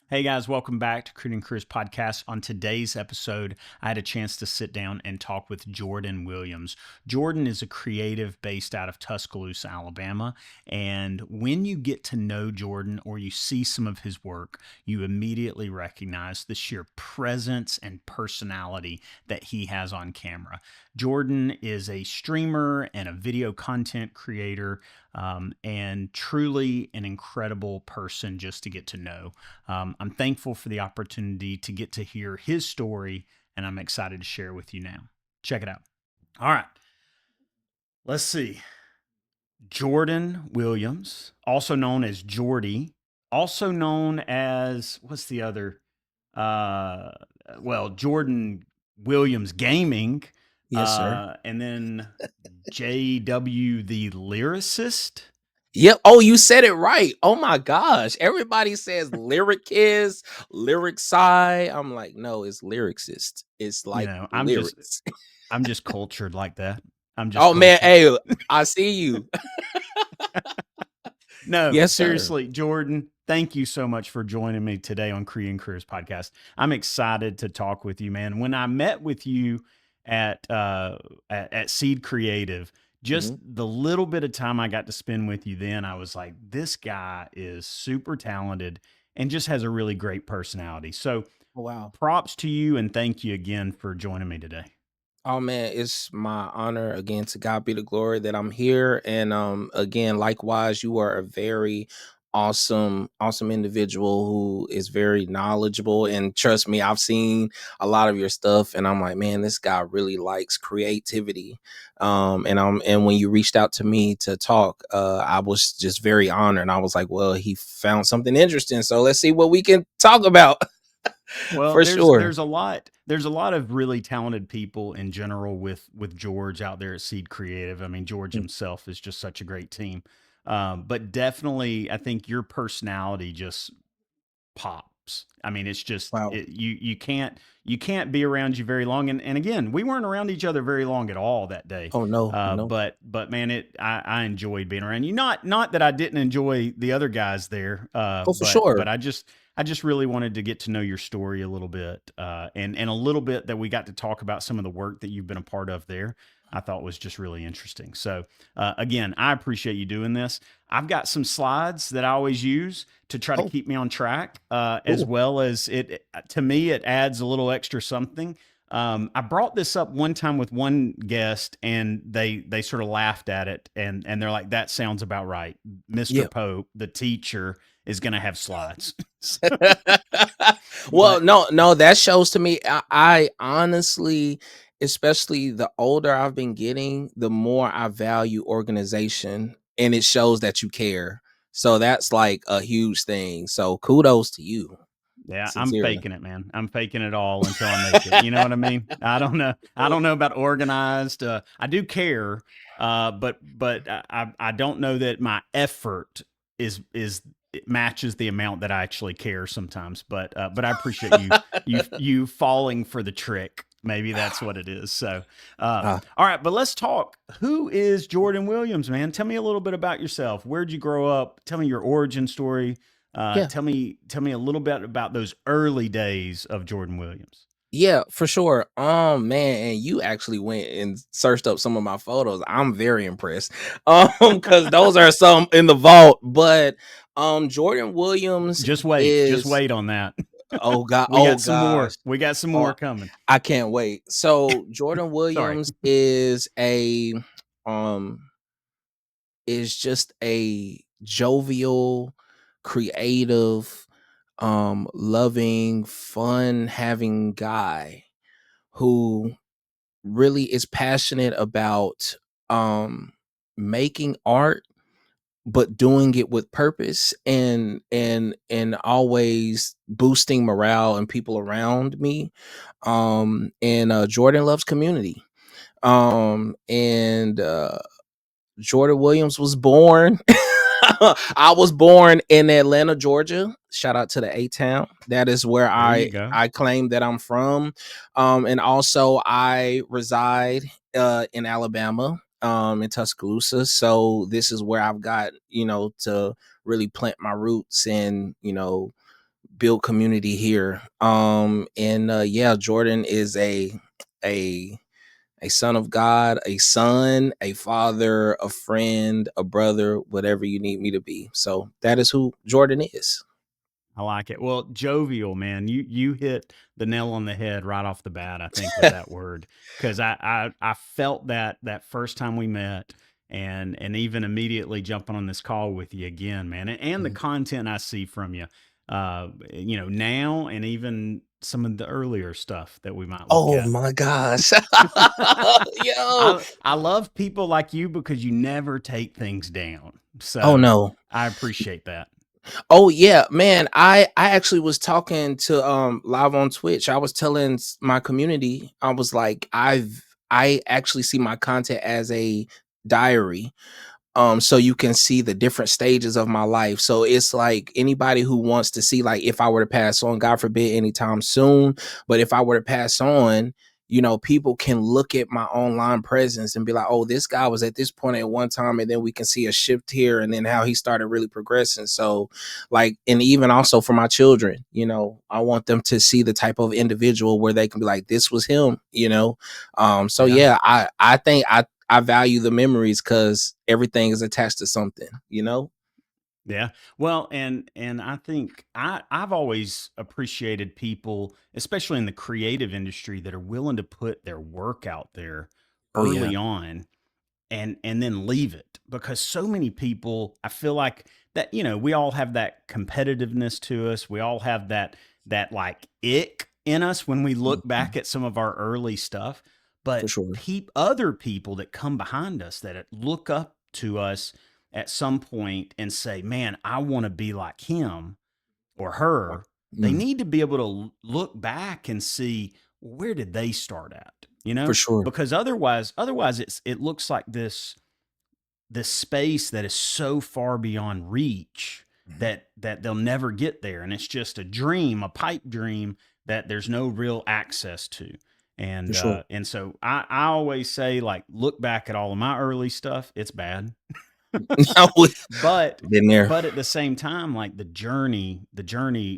Hey guys, welcome back to Recruiting Careers Podcast. On today's episode, I had a chance to sit down and talk with Jordan Williams. Jordan is a creative based out of Tuscaloosa, Alabama. And when you get to know Jordan or you see some of his work, you immediately recognize the sheer presence and personality that he has on camera. Jordan is a streamer and a video content creator, and truly an incredible person just to get to know. I'm thankful for the opportunity to get to hear his story, and I'm excited to share with you now. Check it out. All right, let's see. Jordan Williams, also known as Jordy, also known as what's the other? Uh, Jordan Williams Gaming, Yes, sir. and then JW the Lyricist. Yep. Oh, you said it right. Oh my gosh. Everybody says lyricist, lyric side. I'm like, no, it's lyricist. It's You like know, lyrics. I'm just cultured like that. I'm just Oh man, cultured. hey, I see you. No, Yes, sir. seriously, Jordan, thank you so much for joining me today on Korean Careers Podcast. I'm excited to talk with you, man. When I met with you at at Seed Creative, just Mhm. the little bit of time I got to spend with you then, I was like, this guy is super talented and just has a really great personality. So, Oh, wow. props to you and thank you again for joining me today. Oh man, it's my honor again. To God be the glory that I'm here. And again, likewise, you are a very awesome individual who is very knowledgeable. And trust me, I've seen a lot of your stuff, and I'm like, man, this guy really likes creativity. And when you reached out to me to talk, I was just very honored. I was like, well, he found something interesting. So let's see what we can talk about. Well, For sure. there's a lot of really talented people in general with George out there at Seed Creative. I mean, George Mm. himself is just such a great team. But definitely, I think your personality just pops. I mean, it's just Wow. you can't be around you very long. And again, we weren't around each other very long at all that day. Oh no, no. But man, I enjoyed being around you. Not that I didn't enjoy the other guys there. Oh, for sure. But I just really wanted to get to know your story a little bit, and a little bit that we got to talk about some of the work that you've been a part of there. I thought was just really interesting. So again, I appreciate you doing this. I've got some slides that I always use to try to Oh, keep me on track, as cool. well as to me, it adds a little extra something. I brought this up one time with one guest, and they sort of laughed at it, and they're like, "That sounds about right." Mr. Yeah. Pope, the teacher, is going to have slides. So, Well, but no, that shows to me. I honestly, especially the older I've been getting, the more I value organization, and it shows that you care. So that's like a huge thing. So kudos to you, yeah, I'm sincerely. faking it, man. I'm faking it all until I make it. You know what I mean? I don't know. I don't know about organized. I do care, but I don't know that my effort is it matches the amount that I actually care sometimes. But I appreciate you falling for the trick. Maybe that's what it is. So, Uh, all right, but let's talk. Who is Jordan Williams, man? Tell me a little bit about yourself. Where'd you grow up? Tell me your origin story. yeah. Tell me a little bit about those early days of Jordan Williams. Yeah, for sure. Man, and you actually went and searched up some of my photos. I'm very impressed. Because those are some in the vault. But Jordan Williams Just is, wait on that. oh gosh. We got some Oh, more coming. I can't wait. So Jordan Sorry. Williams um is just a jovial, creative, loving, fun having guy who really is passionate about um making art, but doing it with purpose, and always boosting morale and people around me. And Jordan loves community. And Jordan Williams was born I was born in Atlanta, Georgia. Shout out to the A Town. That is where There you I go. I claim that I'm from. And also I reside in Alabama, in Tuscaloosa. So this is where I've got, to really plant my roots and, build community here. And yeah, Jordan is a a son of God, a son, a father, a friend, a brother, whatever you need me to be. So that is who Jordan is. I like it. Well, jovial, man. You hit the nail on the head right off the bat, I think, with that word. Because I felt that that first time we met, and even immediately jumping on this call with you again, man. And the Mhm. content I see from you, now, and even some of the earlier stuff that we might look Oh at. my gosh. Yo. I love people like you because you never take things down. Oh So no. I appreciate that. Oh yeah, man. I actually was talking to live on Twitch. I was telling my community, I was like, I actually see my content as a diary, so you can see the different stages of my life. So it's like anybody who wants to see, like, if I were to pass on, God forbid anytime soon, but if I were to pass on, people can look at my online presence and be like, oh, this guy was at this point at one time, and then we can see a shift here, and then how he started really progressing. So like, and even also for my children, I want them to see the type of individual where they can be like, this was him. So Yeah. yeah, I think I value the memories because everything is attached to something. Yeah. Well, and I think I've always appreciated people, especially in the creative industry, that are willing to put their work out there Oh yeah, early on and then leave it, because so many people, I feel like that, we all have that competitiveness to us. We all have that like ick in us when we look back mhm, at some of our early stuff. for But sure. other people that come behind us, that look up to us at some point and say, man, I want to be like him or Wow. her, they Mm, need to be able to look back and see, well, where did they start at? for sure. Because otherwise it looks like this space that is so far beyond reach Mhm, that they'll never get there, and it's just a dream, a pipe dream that there's no real access to. for And sure. so I always say, like, look back at all of my early stuff, it's bad. I would- but Been there. but at the same time, like, the journey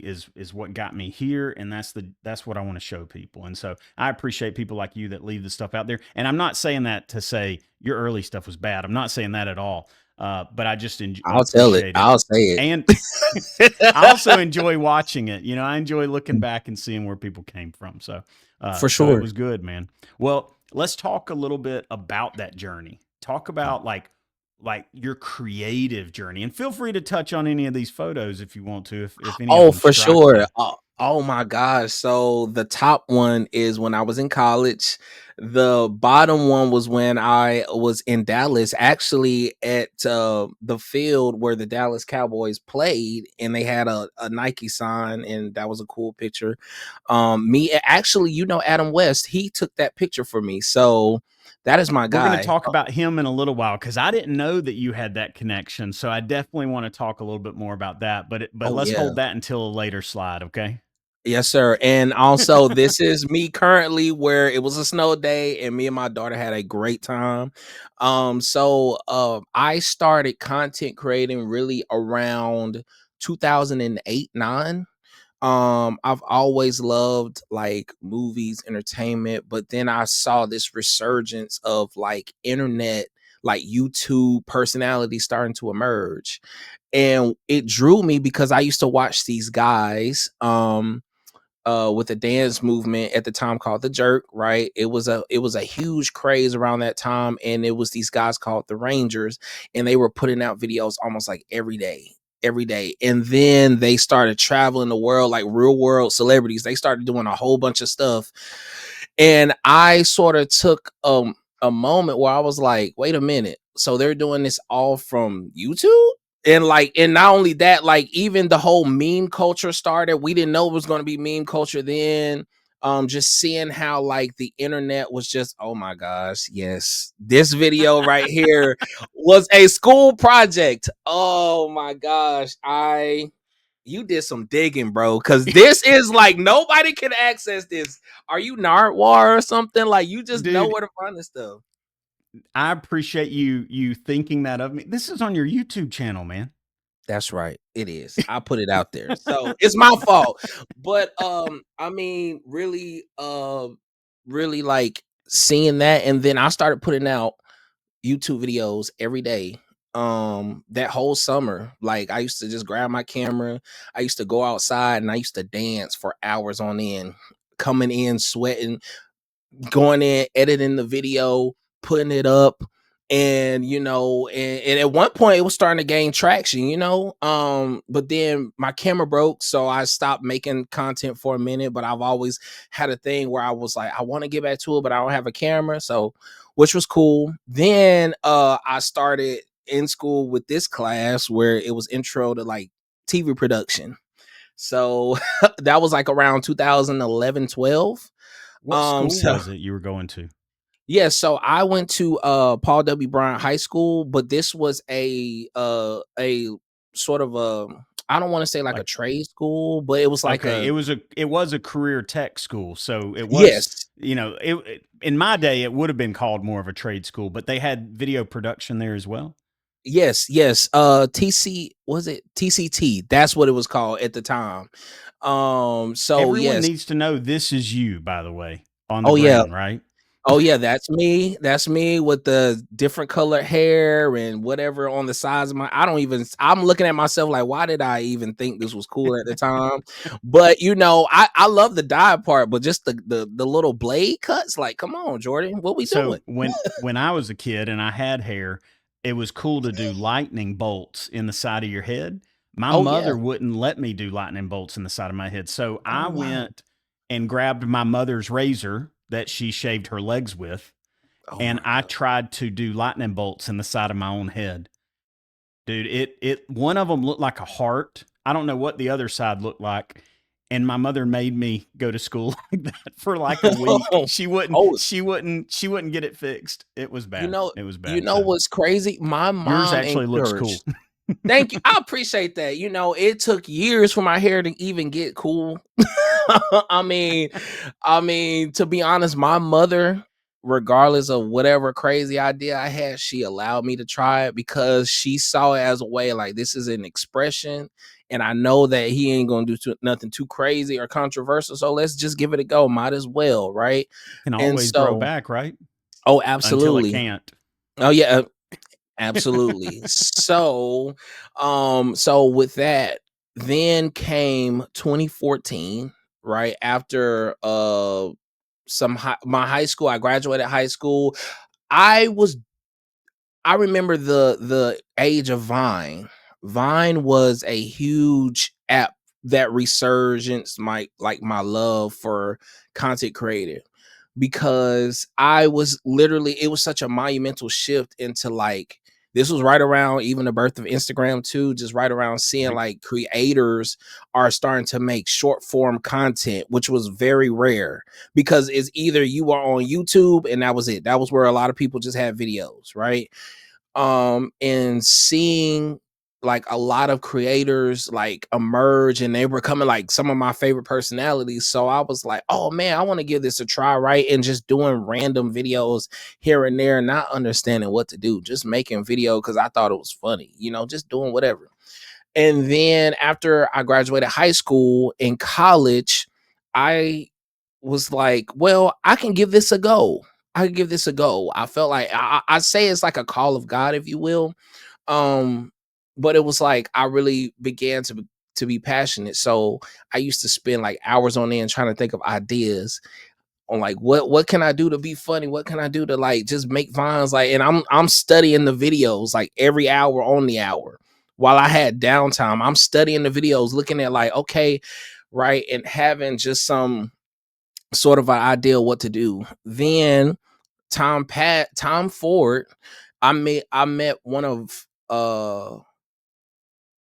is what got me here, and that's what I want to show people. And so I appreciate people like you that leave the stuff out there. And I'm not saying that to say your early stuff was bad. I'm not saying that at all. But I just I'll tell it. appreciate it. I'll say And it. I also enjoy watching it. I enjoy looking back and seeing where people came from. So For so it sure. was good, man. Well, let's talk a little bit about that journey. Talk about, like your creative journey, and feel free to touch on any of these photos if you want to, if any of Oh, them for strike sure. you. Oh my gosh. So the top one is when I was in college. The bottom one was when I was in Dallas, actually at the field where the Dallas Cowboys played, and they had a Nike sign, and that was a cool picture. Me actually, Adam West, he took that picture for me. So that is my We're going to guy. talk about him in a little while, because I didn't know that you had that connection. So I definitely want to talk a little bit more about that. But Oh let's yeah. hold that until a later slide, okay? Yes, sir. And also, this is me currently where it was a snow day, and me and my daughter had a great time. So I started content creating really around 2008, 9. I've always loved like movies, entertainment, but then I saw this resurgence of like internet, like YouTube personality starting to emerge. And it drew me because I used to watch these guys. With a dance movement at the time called the Jerk, right? It was a huge craze around that time, and it was these guys called the Rangers, and they were putting out videos almost like every day. And then they started traveling the world like real world celebrities. They started doing a whole bunch of stuff, and I sort of took a moment where I was like, wait a minute, so they're doing this all from YouTube? And not only that, like, even the whole meme culture started. We didn't know it was going to be meme culture then. Just seeing how like the internet was just, oh my gosh, yes, this video right here was a school project. Oh my gosh, I you did some digging, bro, because this is like nobody can access this. Are you Nardwar or something? Like, you just know Dude, where to find this stuff. I appreciate you thinking that of me. This is on your YouTube channel, man. That's right. It is. I put it out there. So it's my fault. But I mean, really like seeing that. And then I started putting out YouTube videos every day. That whole summer, like I used to just grab my camera. I used to go outside and I used to dance for hours on end, coming in sweating, going in, editing the video, putting it up. And and at one point it was starting to gain traction, but then my camera broke, so I stopped making content for a minute. But I've always had a thing where I was like, I want to get back to it, but I don't have a camera, so which was cool. Then I started in school with this class where it was intro to like TV production. So that was like around 2011, 12. What school So was it you were going to? yeah, so I went to Paul W. Bryant High School, but this was a sort of a, I don't want to say like a Like, trade school, but it was like okay, a, it was a career tech school, so it was, yes, in my day it would have been called more of a trade school, but they had video production there as well. yes, TC, was it TCT? That's what it was called at the time. So Everyone yes. needs to know this is you, by the way, on the Oh yeah. ground, right? Oh yeah, that's me. That's me with the different colored hair and whatever on the sides of my, I'm looking at myself like, why did I even think this was cool at the time? But I love the dye part, but just the little blade cuts, like, come on, Jordan, what we doing? So when I was a kid and I had hair, it was cool to do lightning bolts in the side of your head. My Oh yeah. mother wouldn't let me do lightning bolts in the side of my head. So Oh I wow. went and grabbed my mother's razor that she shaved her legs with, Oh and my I god. tried to do lightning bolts in the side of my own head. Dude, it one of them looked like a heart. I don't know what the other side looked like. And my mother made me go to school like that for like a week. She wouldn't Oh, she wouldn't she wouldn't get it fixed. It was you bad. know, It was bad. So what's crazy? My yours mom actually looks cool. encouraged. Thank you. I appreciate that. It took years for my hair to even get cool. I mean, to be honest, my mother, regardless of whatever crazy idea I had, she allowed me to try it because she saw it as a way like this is an expression, and I know that he ain't gonna do nothing too crazy or controversial. So let's just give it a go. Might as well, right? Can And always grow so, back, right? oh, Until it absolutely. can't. Oh yeah, absolutely. So with that, then came 2014, right after my high school. I graduated high school. I was I remember the age of Vine. Vine was a huge app that resurgence my love for content creative, because I was literally, it was such a monumental shift into like, this was right around even the birth of Instagram too, just right around seeing Right. like creators are starting to make short form content, which was very rare, because it's either you are on YouTube and that was it. That was where a lot of people just had videos, right? And seeing like a lot of creators like emerge, and they were coming like some of my favorite personalities. So I was like, oh man, I want to give this a try, right? And just doing random videos here and there, not understanding what to do, just making video because I thought it was funny, just doing whatever. And then after I graduated high school, in college, I was like, well, I can give this a go. I can give this a go. I felt like I say it's like a call of God, if you will. Um, but it was like I really began to be passionate. So I used to spend like hours on end trying to think of ideas on like what can I do to be funny? What can I do to like just make vines? Like, and I'm studying the videos like every hour on the hour. While I had downtime, I'm studying the videos, looking at like, okay, right, and having just some sort of an idea what to do. Then Tom Ford, I met one of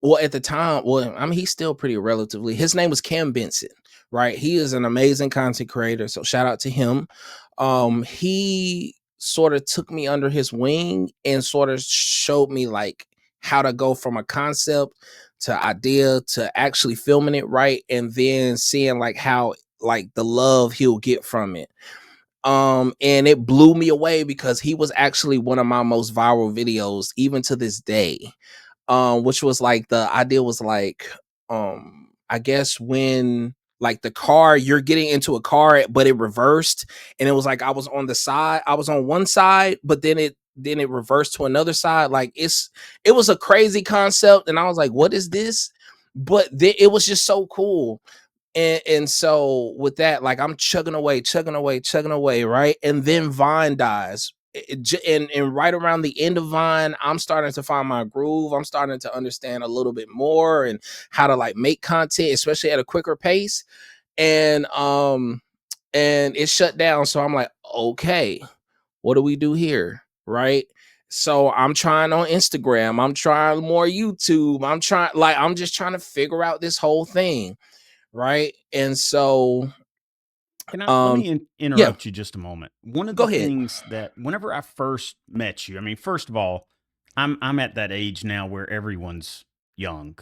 well, at the time, well, I mean, he's still pretty relatively. His name was Cam Benson, right? He is an amazing content creator, so shout out to him. He sort of took me under his wing and sort of showed me like how to go from a concept to idea to actually filming it right, and then seeing like how like the love he'll get from it. And it blew me away because he was actually one of my most viral videos even to this day. which was like the idea was like, I guess when like the car, you're getting into a car, but it reversed, and it was like I was on the side, I was on one side, but then it reversed to another side. Like it was a crazy concept, and I was like, what is this? But it was just so cool. And so with that, like I'm chugging away, chugging away, chugging away, right? And then Vine dies. And right around the end of Vine, I'm starting to find my groove. I'm starting to understand a little bit more and how to like make content, especially at a quicker pace. And it shut down. So I'm like, okay, what do we do here? Right. So I'm trying on Instagram. I'm trying more YouTube. I'm just trying to figure out this whole thing. Right. And so, Let um, me yeah, interrupt you just a moment. One of go the ahead. things that whenever I first met you, I mean, first of all, I'm at that age now where everyone's young,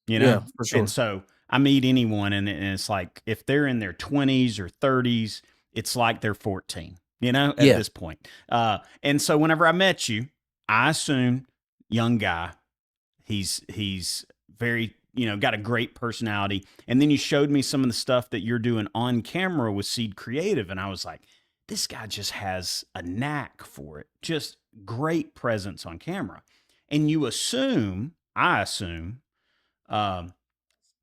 you Yeah, know? for And sure. so I meet anyone and it's like if they're in their 20s or 30s, it's like they're 14, you know, at Yeah. this point. And so whenever I met you, I assumed young guy, he's very, you know, got a great personality. And then you showed me some of the stuff that you're doing on camera with Seed Creative, and I was like, this guy just has a knack for it. Just great presence on camera. And you assume, I assume, um,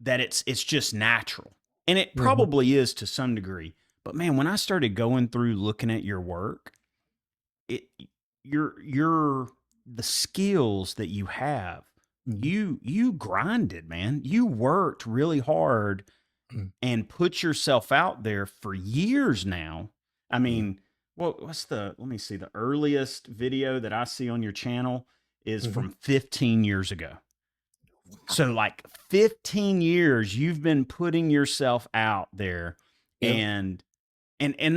that it's just natural, and it Mhm. probably is to some degree. But man, when I started going through looking at your work, it your the skills that you have, Mhm. you grinded, man. You worked really hard Mhm. and put yourself out there for years now. I Mhm. mean, what's the let me see, the earliest video that I see on your channel is Mhm. from 15 years ago. So like 15 years you've been putting yourself out there. Yep. And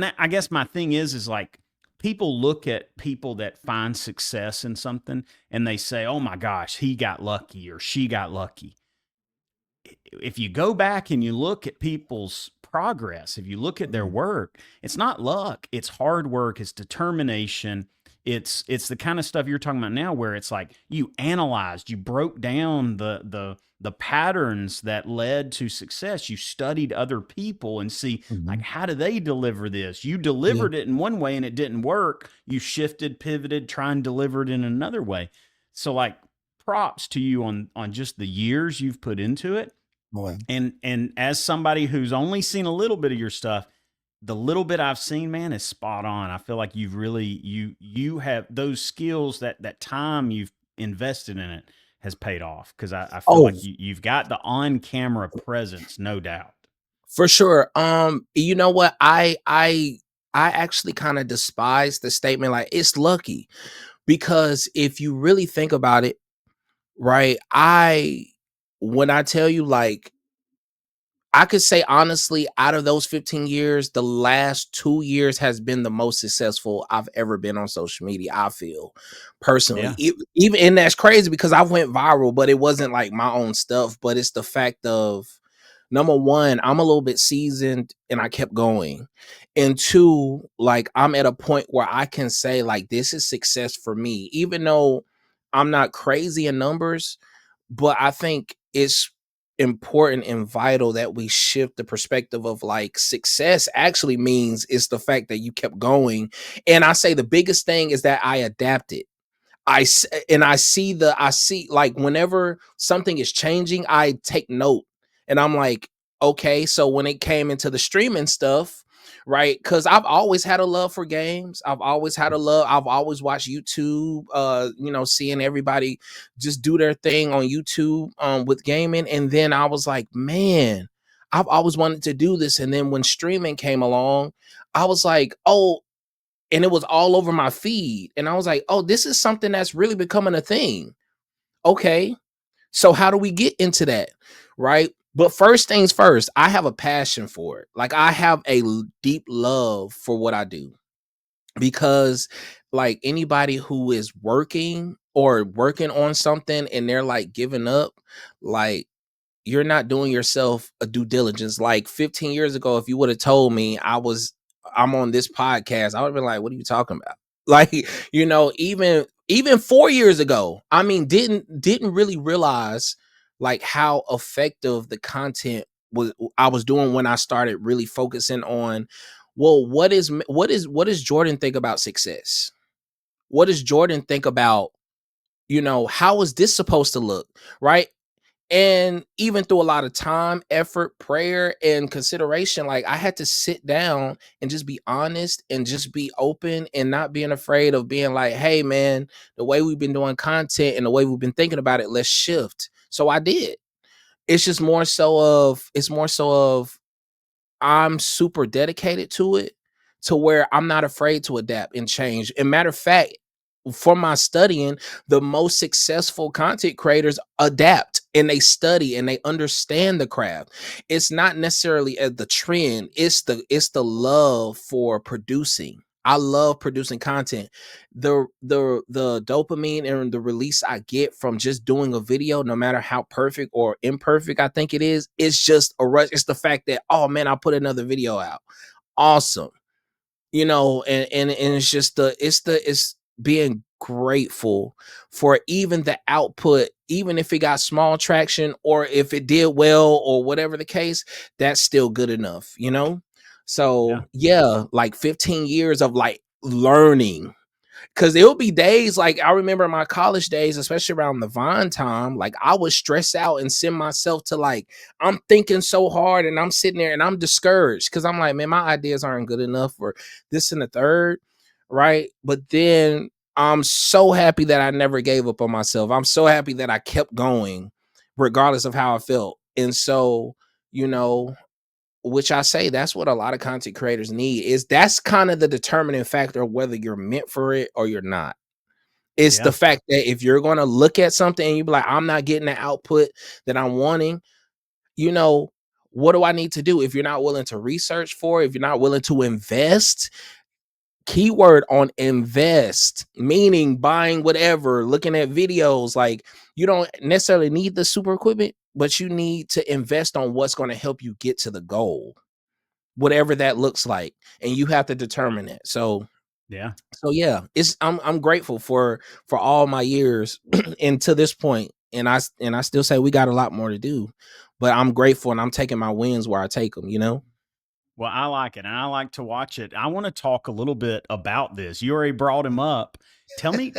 that, I guess my thing is like people look at people that find success in something and they say, "Oh my gosh, he got lucky or she got lucky." If you go back and you look at people's progress, if you look at their Mhm. work, it's not luck, it's hard work, it's determination. It's the kind of stuff you're talking about now where it's like you analyzed, you broke down the patterns that led to success. You studied other people and see like Mhm. how do they deliver this? You Yeah. delivered it in one way and it didn't work. You shifted, pivoted, try and deliver it in another way. So like props to you on just the years you've put into it. Boy. And as somebody who's only seen a little bit of your stuff, the little bit I've seen, man, is spot on. I feel like you've really you have those skills, that time you've invested in it has paid off because I feel Oh, like you've got the on camera presence, no doubt. for sure. You know what? I actually kind of despise the statement like it's lucky, because if you really think about it, right? When I tell you, like, I could say honestly, out of those 15 years, the last 2 years has been the most successful I've ever been on social media. I feel personally, Yeah. even, and that's crazy because I went viral, but it wasn't like my own stuff. But it's the fact of, number one, I'm a little bit seasoned and I kept going. And two, like I'm at a point where I can say, like, this is success for me, even though I'm not crazy in numbers, but I think it's important and vital that we shift the perspective of like success actually means it's the fact that you kept going. And I say the biggest thing is that I adapted. I see like whenever something is changing, I take note, and I'm like, okay, so when it came into the streaming stuff, right? Because I've always had a love for games. I've always watched YouTube, seeing everybody just do their thing on YouTube with gaming. And then I was like, man, I've always wanted to do this. And then when streaming came along, I was like, oh, and it was all over my feed. And I was like, oh, this is something that's really becoming a thing. Okay. So how do we get into that? Right. But first things first, I have a passion for it. Like I have a deep love for what I do, because like anybody who is working or working on something and they're like giving up, like you're not doing yourself a due diligence. Like 15 years ago, if you would have told me I'm on this podcast, I would have been like, what are you talking about? Like, even even 4 years ago, I mean, didn't really realize like how effective the content was I was doing when I started really focusing on, well, what does Jordan think about success? What does Jordan think about, how is this supposed to look? Right. And even through a lot of time, effort, prayer, and consideration, like I had to sit down and just be honest and just be open and not being afraid of being like, hey, man, the way we've been doing content and the way we've been thinking about it, let's shift. So I did. It's more so of I'm super dedicated to it to where I'm not afraid to adapt and change. And matter of fact, for my studying, the most successful content creators adapt and they study and they understand the craft. It's not necessarily the trend, it's the love for producing. I love producing content. The dopamine and the release I get from just doing a video, no matter how perfect or imperfect I think it is, it's just a rush. It's the fact that, oh man, I put another video out. Awesome. And it's just it's being grateful for even the output, even if it got small traction or if it did well or whatever the case, that's still good enough. Yeah. So yeah, like 15 years of like learning. Cause there'll be days like I remember my college days, especially around the Vine time, like I would stress out and send myself to like, I'm thinking so hard and I'm sitting there and I'm discouraged because I'm like, man, my ideas aren't good enough for this and the third. Right. But then I'm so happy that I never gave up on myself. I'm so happy that I kept going regardless of how I felt. And so, you know, which I say that's what a lot of content creators need is that's kind of the determining factor of whether you're meant for it or you're not. It's the Yeah. fact that if you're going to look at something and you be like, I'm not getting the output that I'm wanting, you know, what do I need to do? If you're not willing to research for it, if you're not willing to invest, keyword on invest, meaning buying whatever, looking at videos, like you don't necessarily need the super equipment, but you need to invest on what's going to help you get to the goal, whatever that looks like, and you have to determine it. Yeah. So yeah, I'm grateful for all my years and to this point, and I still say we got a lot more to do, but I'm grateful and I'm taking my wins where I take them. Well, I like it, and I like to watch it. I want to talk a little bit about this. You already brought him up. Tell me.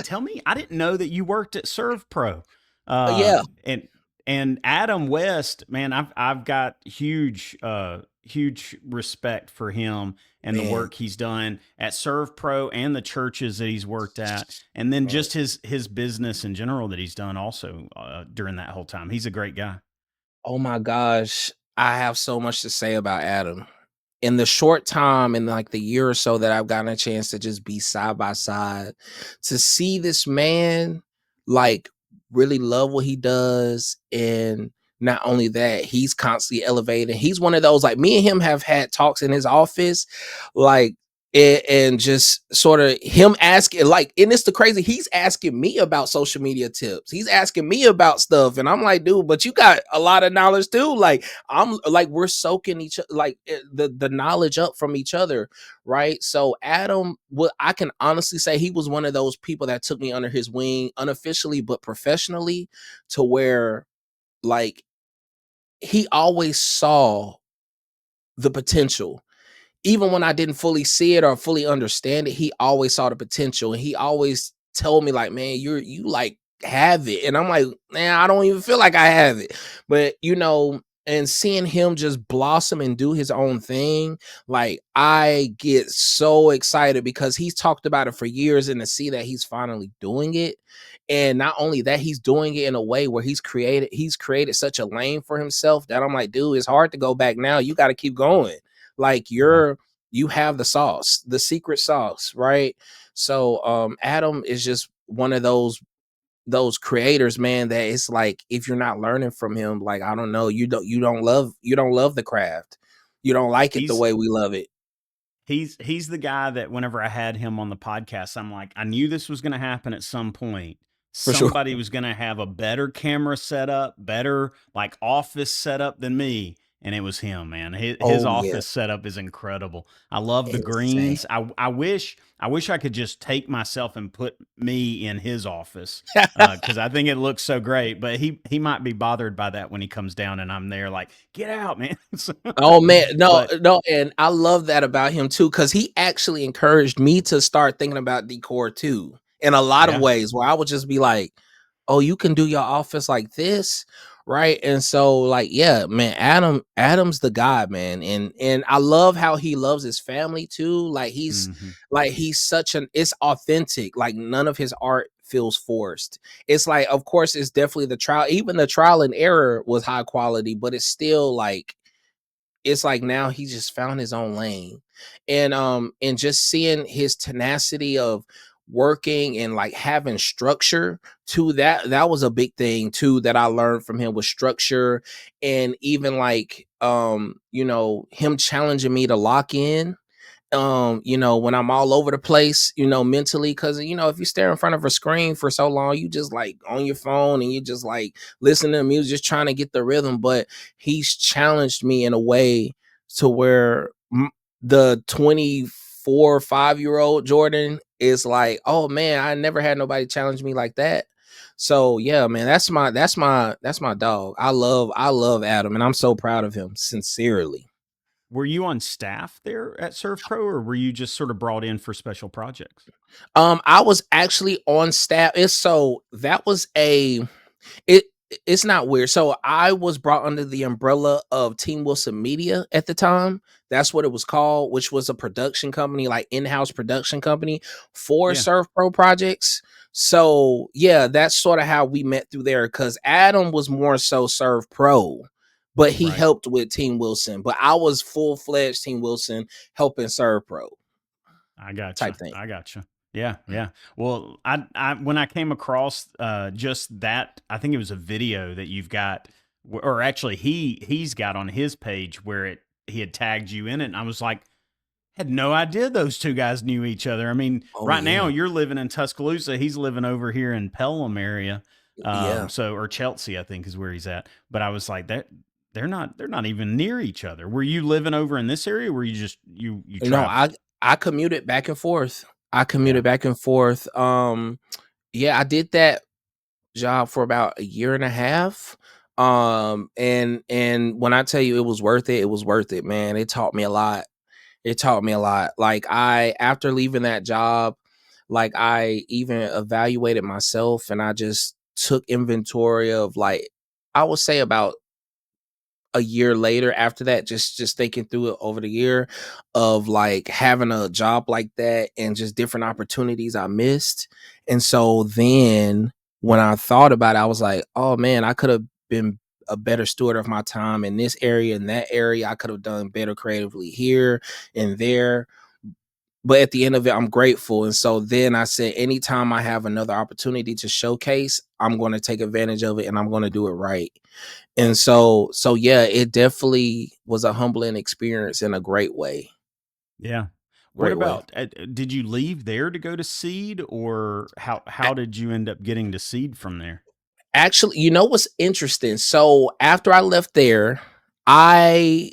I didn't know that you worked at ServPro, uh, Yeah, and Adam West. Man, I've got huge respect for him and the man. work he's done at ServPro and the churches that he's worked at, and then Man. just his business in general that he's done also during that whole time. He's a great guy. Oh my gosh, I have so much to say about Adam. In the short time, in like the year or so that I've gotten a chance to just be side by side, to see this man like really love what he does. And not only that, he's constantly elevating. He's one of those, like me and him have had talks in his office, like and just sort of him asking, like, and it's the crazy, he's asking me about social media tips. He's asking me about stuff. And I'm like, dude, but you got a lot of knowledge too. Like, I'm like, we're soaking like the knowledge up from each other, right? So Adam, what I can honestly say, he was one of those people that took me under his wing, unofficially but professionally, to where like he always saw the potential. Even when I didn't fully see it or fully understand it, he always saw the potential. And he always told me, like, man, you like have it. And I'm like, man, I don't even feel like I have it. But and seeing him just blossom and do his own thing, like I get so excited because he's talked about it for years, and to see that he's finally doing it. And not only that, he's doing it in a way where he's created such a lane for himself that I'm like, dude, it's hard to go back now. You got to keep going. Like Yeah. you have the sauce, the secret sauce, right? So Adam is just one of those creators, man, that it's like if you're not learning from him, like I don't know, you don't love the craft. You don't like it the He's way we love it. he's the guy that whenever I had him on the podcast, I'm like, I knew this was going to happen at some point. For sure. Somebody was going to have a better camera setup, better like office setup than me, and it was him, man. His Oh yeah, office setup is incredible. I love the insane. greens. I wish I could just take myself and put me in his office, because I think it looks so great. But he might be bothered by that when he comes down and I'm there like, get out, man. Oh man, no, But no, and I love that about him too, because he actually encouraged me to start thinking about decor too, in a lot of yeah. ways. Where I would just be like, "Oh, you can do your office like this, right?" And so, like, yeah, man, Adam's the guy, man, and I love how he loves his family too. Hmm. Like he's such an it's authentic. Like none of his art feels forced. It's like, of course, it's definitely even the trial and error was high quality, but it's still like it's like now he just found his own lane. And just seeing his tenacity of working and like having structure to that was a big thing too that I learned from him, was structure. And even like him challenging me to lock in, when I'm all over the place, mentally, because if you stare in front of a screen for so long, you just like on your phone and you just like listening to music, just trying to get the rhythm. But he's challenged me in a way to where the 24 5-year old Jordan is like, oh man, I never had nobody challenge me like that. So yeah, man, that's my dog. I love Adam, and I'm so proud of him, sincerely. Were you on staff there at Surf Pro, or were you just sort of brought in for special projects? I was actually on staff. It's so that was a it it's not weird. So I was brought under the umbrella of Team Wilson Media at the time. That's what it was called, which was a production company, like in-house production company for Yeah. Surf Pro projects. So yeah, that's sort of how we met through there, because Adam was more so Surf Pro, but he Right. helped with Team Wilson. But I was full-fledged Team Wilson helping Surf Pro I type gotcha. thing. I gotcha. Yeah, yeah. Well, I when I came across just that, I think it was a video that you've got, or actually he's got on his page where he had tagged you in it, and I was like, had no idea those two guys knew each other. I mean, Oh right now yeah. you're living in Tuscaloosa, he's living over here in Pelham area, Yeah. so or Chelsea, I think is where he's at. But I was like, that they're not even near each other. Were you living over in this area? Or were you just you No, traveled? I commuted back and forth. I Yeah. commuted back and forth. Yeah, I did that job for about a year and a half. And when I tell you it was worth it, it was worth it, man. It taught me a lot. It taught me a lot. Like I after leaving that job, like I even evaluated myself, and I just took inventory of, like, I would say about a year later after that, just thinking through it over the year of like having a job like that and just different opportunities I missed. And so then when I thought about it, I was like, oh man, I could have been a better steward of my time in this area and that area. I could have done better creatively here and there. But at the end of it, I'm grateful. And so then I said, anytime I have another opportunity to showcase, I'm going to take advantage of it and I'm going to do it right. And so yeah, it definitely was a humbling experience in a great way. Yeah. What Great way. about did you leave there to go to Seed, or how did you end up getting to Seed from there? Actually, you know what's interesting? So after I left there, I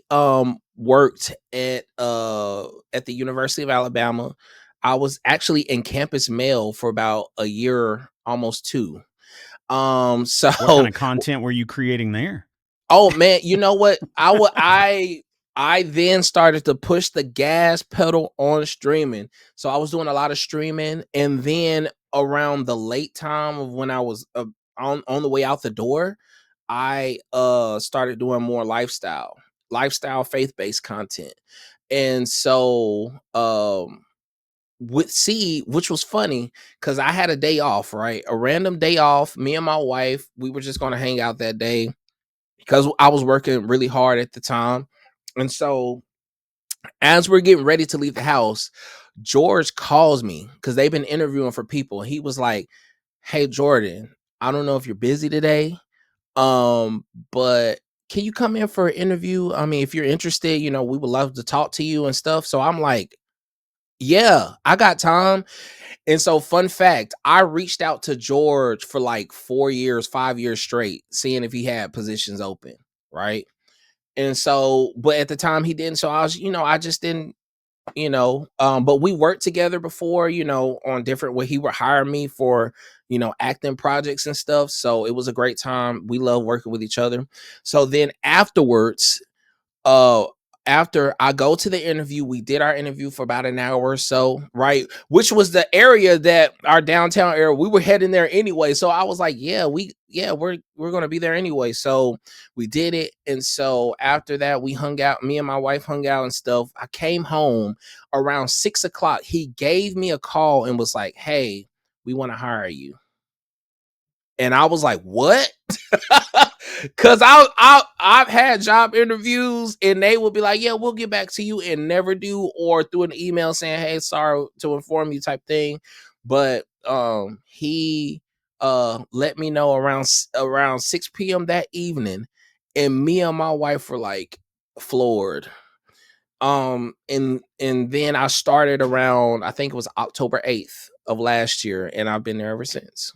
worked at the University of Alabama. I was actually in campus mail for about a year, almost two. What kind So of content were you creating there? oh man, you know what? I then started to push the gas pedal on streaming. So I was doing a lot of streaming, and then around the late time of when I was on the way out the door, I started doing more lifestyle faith-based content. And so with C, which was funny because I had a day off, right? A random day off. Me and my wife, we were just gonna hang out that day because I was working really hard at the time. And so as we're getting ready to leave the house, George calls me because they've been interviewing for people. He was like, "Hey Jordan, I don't know if you're busy today, um, but can you come in for an interview? I mean, if you're interested, we would love to talk to you and stuff." So I'm like, "Yeah, I got time." And so, fun fact, I reached out to George for like 4 years, 5 years straight, seeing if he had positions open, right? And so, but at the time he didn't. So I was, I just didn't, but we worked together before, on different where he would hire me for, acting projects and stuff. So it was a great time. We love working with each other. So then afterwards, uh after I go to the interview, we did our interview for about an hour or so, right? Which was the area that our downtown area, we were heading there anyway. So I was like, we're gonna be there anyway. So we did it. And so after that, we hung out, me and my wife hung out and stuff. I came home around 6 o'clock. He gave me a call and was like, hey, we want to hire you. And I was like, what? Cause I've had job interviews and they will be like, yeah, we'll get back to you, and never do, or through an email saying, hey, sorry to inform you type thing. But he let me know around 6 p.m. that evening, and me and my wife were like floored. And then I started around, I think it was October 8th of last year, and I've been there ever since.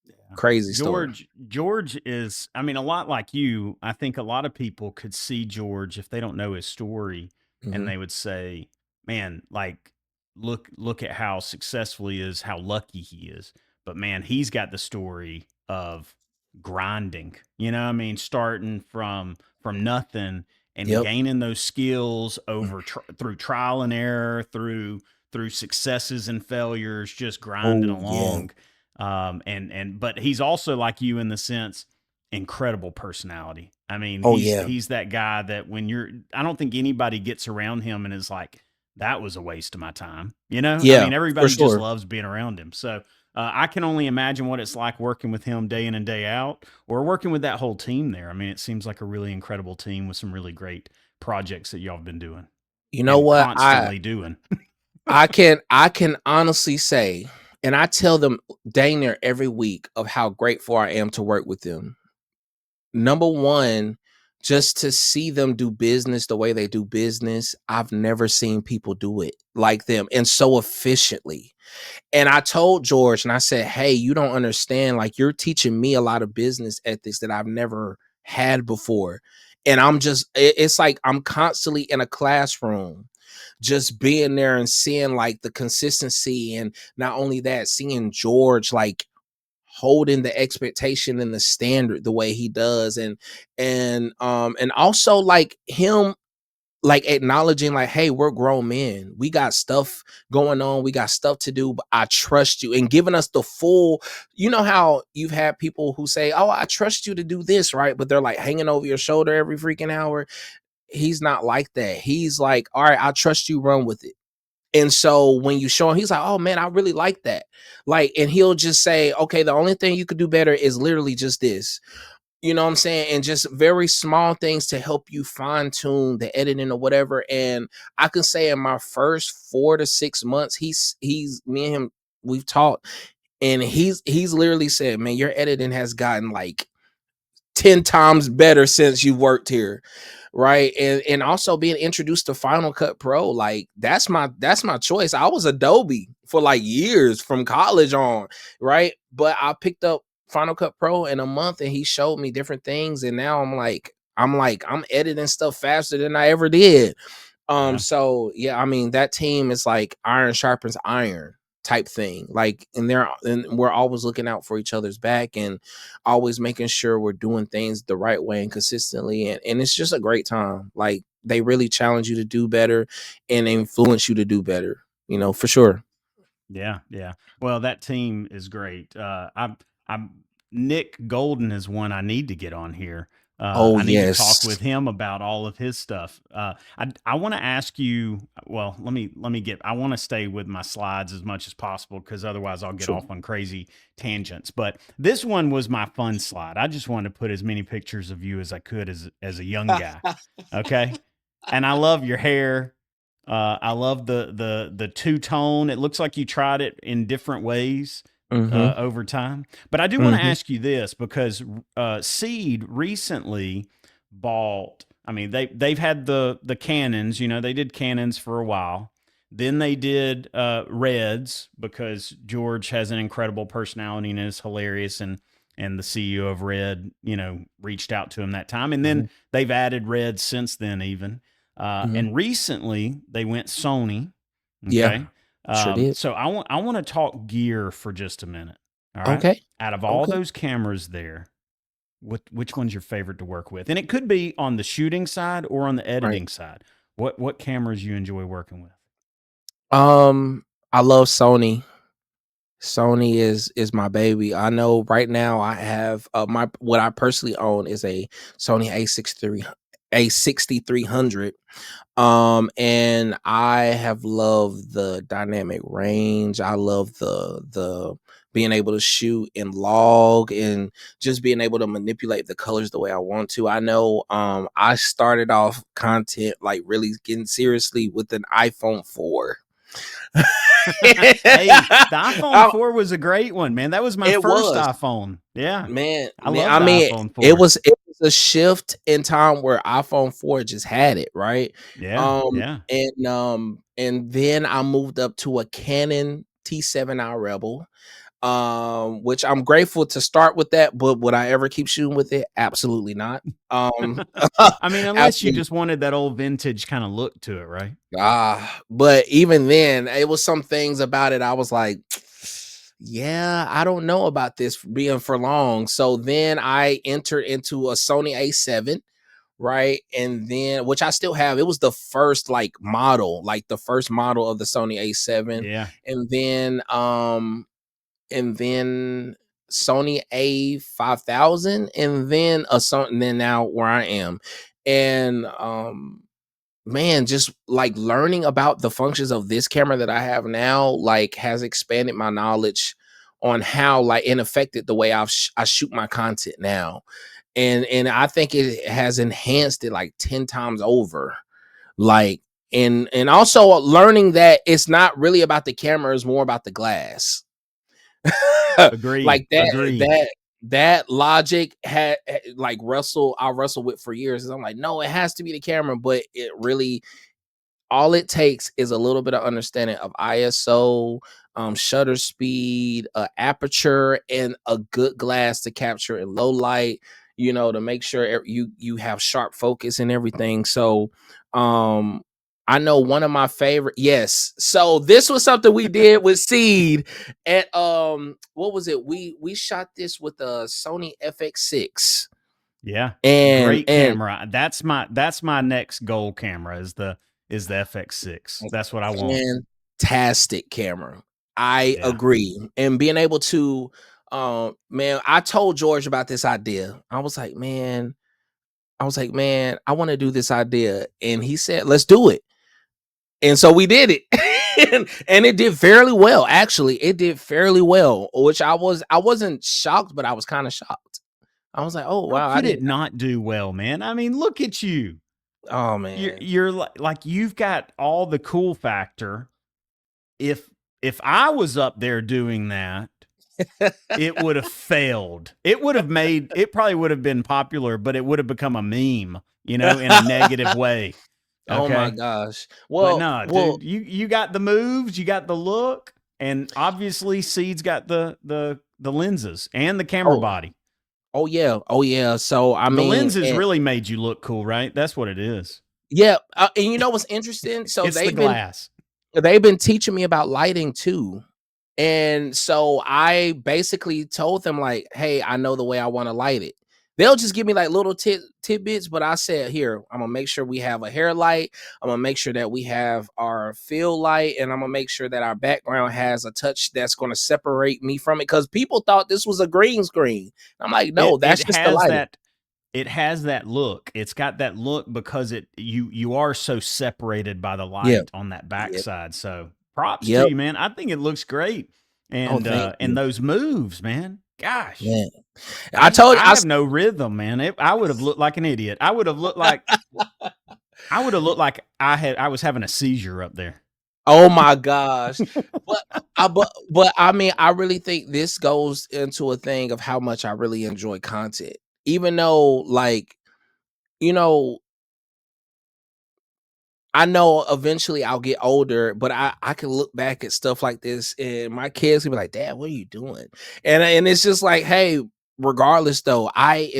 Yeah. Crazy story. George is, I mean, a lot like you. I think a lot of people could see George if they don't know his story, and Hmm. they would say, man, like, look at how successful he is, how lucky he is. But man, he's got the story of grinding. You know, what I mean, starting from nothing and Yep. gaining those skills Mm. over through trial and error, through successes and failures, just grinding Oh yeah. along. And but he's also like you in the sense, incredible personality. I mean, Oh he's yeah. he's that guy that when you're, I don't think anybody gets around him and is like, that was a waste of my time. You know, I Yeah, mean, for everybody just sure. loves being around him. So I can only imagine what it's like working with him day in and day out, or working with that whole team there. I mean, it seems like a really incredible team with some really great projects that y'all have been doing You know and what? constantly doing. I can honestly say, and I tell them dang near every week of how grateful I am to work with them. Number one, just to see them do business the way they do business, I've never seen people do it like them and so efficiently. And I told George and I said, hey, you don't understand. Like, you're teaching me a lot of business ethics that I've never had before. And it's like I'm constantly in a classroom, just being there and seeing like the consistency. And not only that, seeing George like holding the expectation and the standard the way he does. And also like him like acknowledging like, hey, we're grown men, we got stuff going on, we got stuff to do, but I trust you, and giving us the full, how you've had people who say, oh, I trust you to do this, right? But they're like hanging over your shoulder every freaking hour. He's not like that. He's like, all right, I trust you, run with it. And so when you show him, he's like, oh man, I really like that. Like, and he'll just say, okay, the only thing you could do better is literally just this. You know what I'm saying? And just very small things to help you fine tune the editing or whatever. And I can say in my first 4 to 6 months, he's me and him, we've talked, and he's literally said, man, your editing has gotten like 10 times better since you worked here, right? And also being introduced to Final Cut Pro, like that's my choice. I was Adobe for like years from college on, right? But I picked up Final Cut Pro in a month and he showed me different things, and now I'm editing stuff faster than I ever did. Yeah. So yeah, I mean, that team is like iron sharpens iron type thing. Like, and we're always looking out for each other's back and always making sure we're doing things the right way and consistently. And it's just a great time. Like, they really challenge you to do better and influence you to do better, for sure. Yeah, yeah. Well, that team is great. I'm Nick Golden is one I need to get on here. Oh I need to talk yes. with him about all of his stuff. I want to ask you. Well, let me get. I want to stay with my slides as much as possible because otherwise I'll get Sure. off on crazy tangents. But this one was my fun slide. I just wanted to put as many pictures of you as I could as a young guy. Okay, and I love your hair. I love the two tone. It looks like you tried it in different ways Mm-hmm. over time. But I do want to Mm-hmm. ask you this because Seed recently bought. I mean, they've had the Canons. You know, they did Canons for a while. Then they did Reds because George has an incredible personality and is hilarious, and the CEO of Red, reached out to him that time, and then Mhm. they've added Red since then, even. Mhm. And recently they went Sony. Yeah, Okay, sure did. so I want to talk gear for just a minute. All right, Okay. out of all Okay. those cameras there, which one's your favorite to work with? And it could be on the shooting side or on the Right. editing side. What cameras you enjoy working with? I love Sony. Sony is my baby. I know right now I have my what I personally own is a Sony A6300. And I have loved the dynamic range. I love the being able to shoot in log and just being able to manipulate the colors the way I want to. I know I started off content like really getting seriously with an iPhone 4. Hey, the iPhone I 4 was a great one, man. That was my It first was. iPhone. Yeah. I Man, love I the mean, iPhone it 4. was a shift in time where iPhone 4 just had it, right? Yeah, yeah. And then I moved up to a Canon T7i Rebel, which I'm grateful to start with that, but would I ever keep shooting with it? Absolutely not. Um, I mean, unless you absolutely. just wanted that old vintage kind of look to it, right? But even then, it was some things about it I was like, yeah, I don't know about this being for long. So then I entered into a Sony A7, right? And then which I still have. It was the first like the first model of the Sony A7. Yeah. And then Sony A5000 and then a Sony and then now where I am. And man, just like learning about the functions of this camera that I have now, like has expanded my knowledge on how like and affected the way I shoot my content now. And I think it has enhanced it like 10 times over. Like and also learning that it's not really about the camera, it's more about the glass. Agree. Like that Agree. that that logic had like I wrestled with for years. I'm like, no, it has to be the camera, but it really all it takes is a little bit of understanding of ISO, shutter speed, aperture, and a good glass to capture in low light. To make sure you have sharp focus and everything. So, I know one of my favorite. Yes, so this was something we did with Seed at what was it? We shot this with a Sony FX6, Yeah. and Great camera. That's my next goal camera is the FX6. That's what I want. fantastic camera. I Yeah. agree. And being able to man, I told George about this idea. I was like, man, I want to do this idea. And he said, let's do it. And so we did it. and it did fairly well. Actually, it did fairly well, which I wasn't shocked, but I was kind of shocked. I was like, oh How wow, I could didn't it not do well, man? I mean, look at you. oh You're man. you're like you've got all the cool factor. If I was up there doing that, it would have failed. It probably would have been popular, but it would have become a meme, in a negative way. Oh my Okay. gosh. But Well, no, dude, you got the moves, you got the look, and obviously Seed's got the lenses and the camera oh, body. oh yeah. Oh yeah. So I The mean, lenses really made you look cool, right? That's what it is. yeah, and you know what's interesting? So It's the glass. they've been teaching me about lighting too. And so I basically told them like, "Hey, I know the way I want to light it." They'll just give me like little tidbits, but I said, "Here, I'm gonna make sure we have a hair light. I'm gonna make sure that we have our fill light, and I'm gonna make sure that our background has a touch that's gonna separate me from it." Because people thought this was a green screen. I'm like, It "No, it that's just the has lighting." that it has that look. It's got that look because you are so separated by the Yeah. light on that Yep. backside. So props to Yep. you, man. I think it looks great. Oh, And thank and you. those moves, man. Gosh. Yeah. I I told I I have no rhythm, man. I would have looked like an idiot. I would have looked like I was having a seizure up there. Oh my gosh. But but I mean, I really think this goes into a thing of how much I really enjoy content. Even though like, you know, I know eventually I'll get older, but I can look back at stuff like this and my kids can be like, "Dad, what are you doing?" And it's just like, "Hey, regardless though, I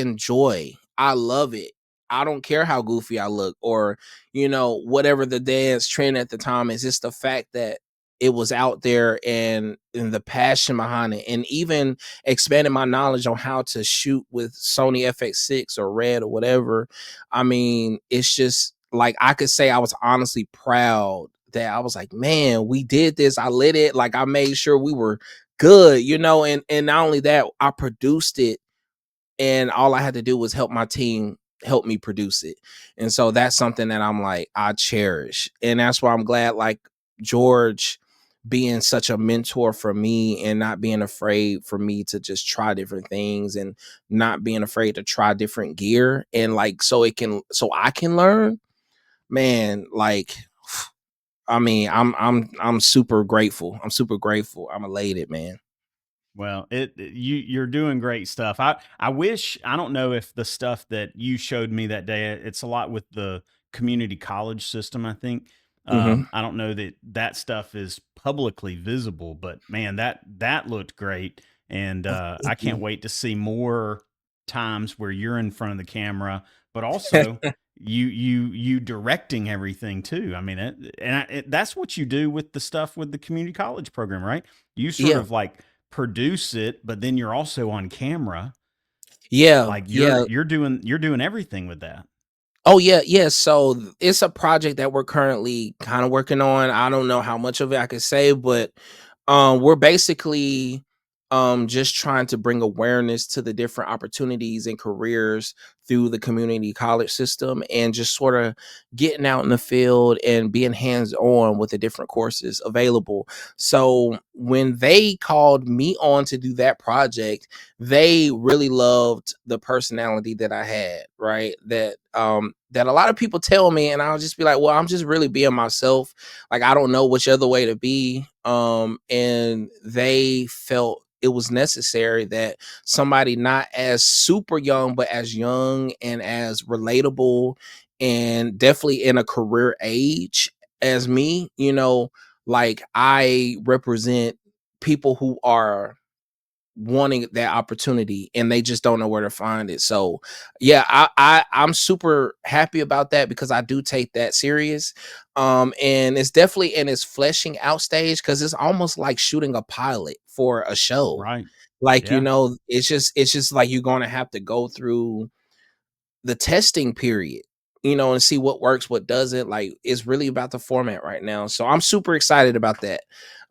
love it. I don't care how goofy I look or, whatever the dance trend at the time is. It's the fact that it was out there and the passion behind it, and even expanding my knowledge on how to shoot with Sony FX6 or Red or whatever. I mean, it's just like I could say I was honestly proud that I was like, man, we did this. I lit it. Like I made sure we were good, and not only that, I produced it, and all I had to do was help my team help me produce it. And so that's something that I'm like, I cherish. And that's why I'm glad like George being such a mentor for me and not being afraid for me to just try different things and not being afraid to try different gear, and like so I can learn, man, like I mean, I'm super grateful. I'm super grateful. I'm elated, man. Well, you're doing great stuff. I wish, I don't know if the stuff that you showed me that day, it's a lot with the community college system, I think. Hmm. I don't know that that stuff is publicly visible, but man, that looked great, and I Thank can't you. wait to see more times where you're in front of the camera, but also you directing everything too. I mean, that's what you do with the stuff with the community college program, right? You sort Yeah. of like produce it, but then you're also on camera. Yeah. Like Yeah. you're doing everything with that. Oh yeah, yeah. So it's a project that we're currently kind of working on. I don't know how much of it I could say, but we're basically just trying to bring awareness to the different opportunities and careers through the community college system, and just sort of getting out in the field and being hands on with the different courses available. So when they called me on to do that project, they really loved the personality that I had, right? That a lot of people tell me, and I'll just be like, well, I'm just really being myself. Like I don't know which other way to be. And they felt it was necessary that somebody not as super young, but as young and as relatable, and definitely in a career age as me, like I represent people who are wanting that opportunity and they just don't know where to find it. So yeah, I'm super happy about that because I do take that serious. And it's definitely in its fleshing out stage, because it's almost like shooting a pilot for a show. Right. Like, Yeah. it's just like you're gonna have to go through the testing period, and see what works, what doesn't. Like it's really about the format right now. So I'm super excited about that.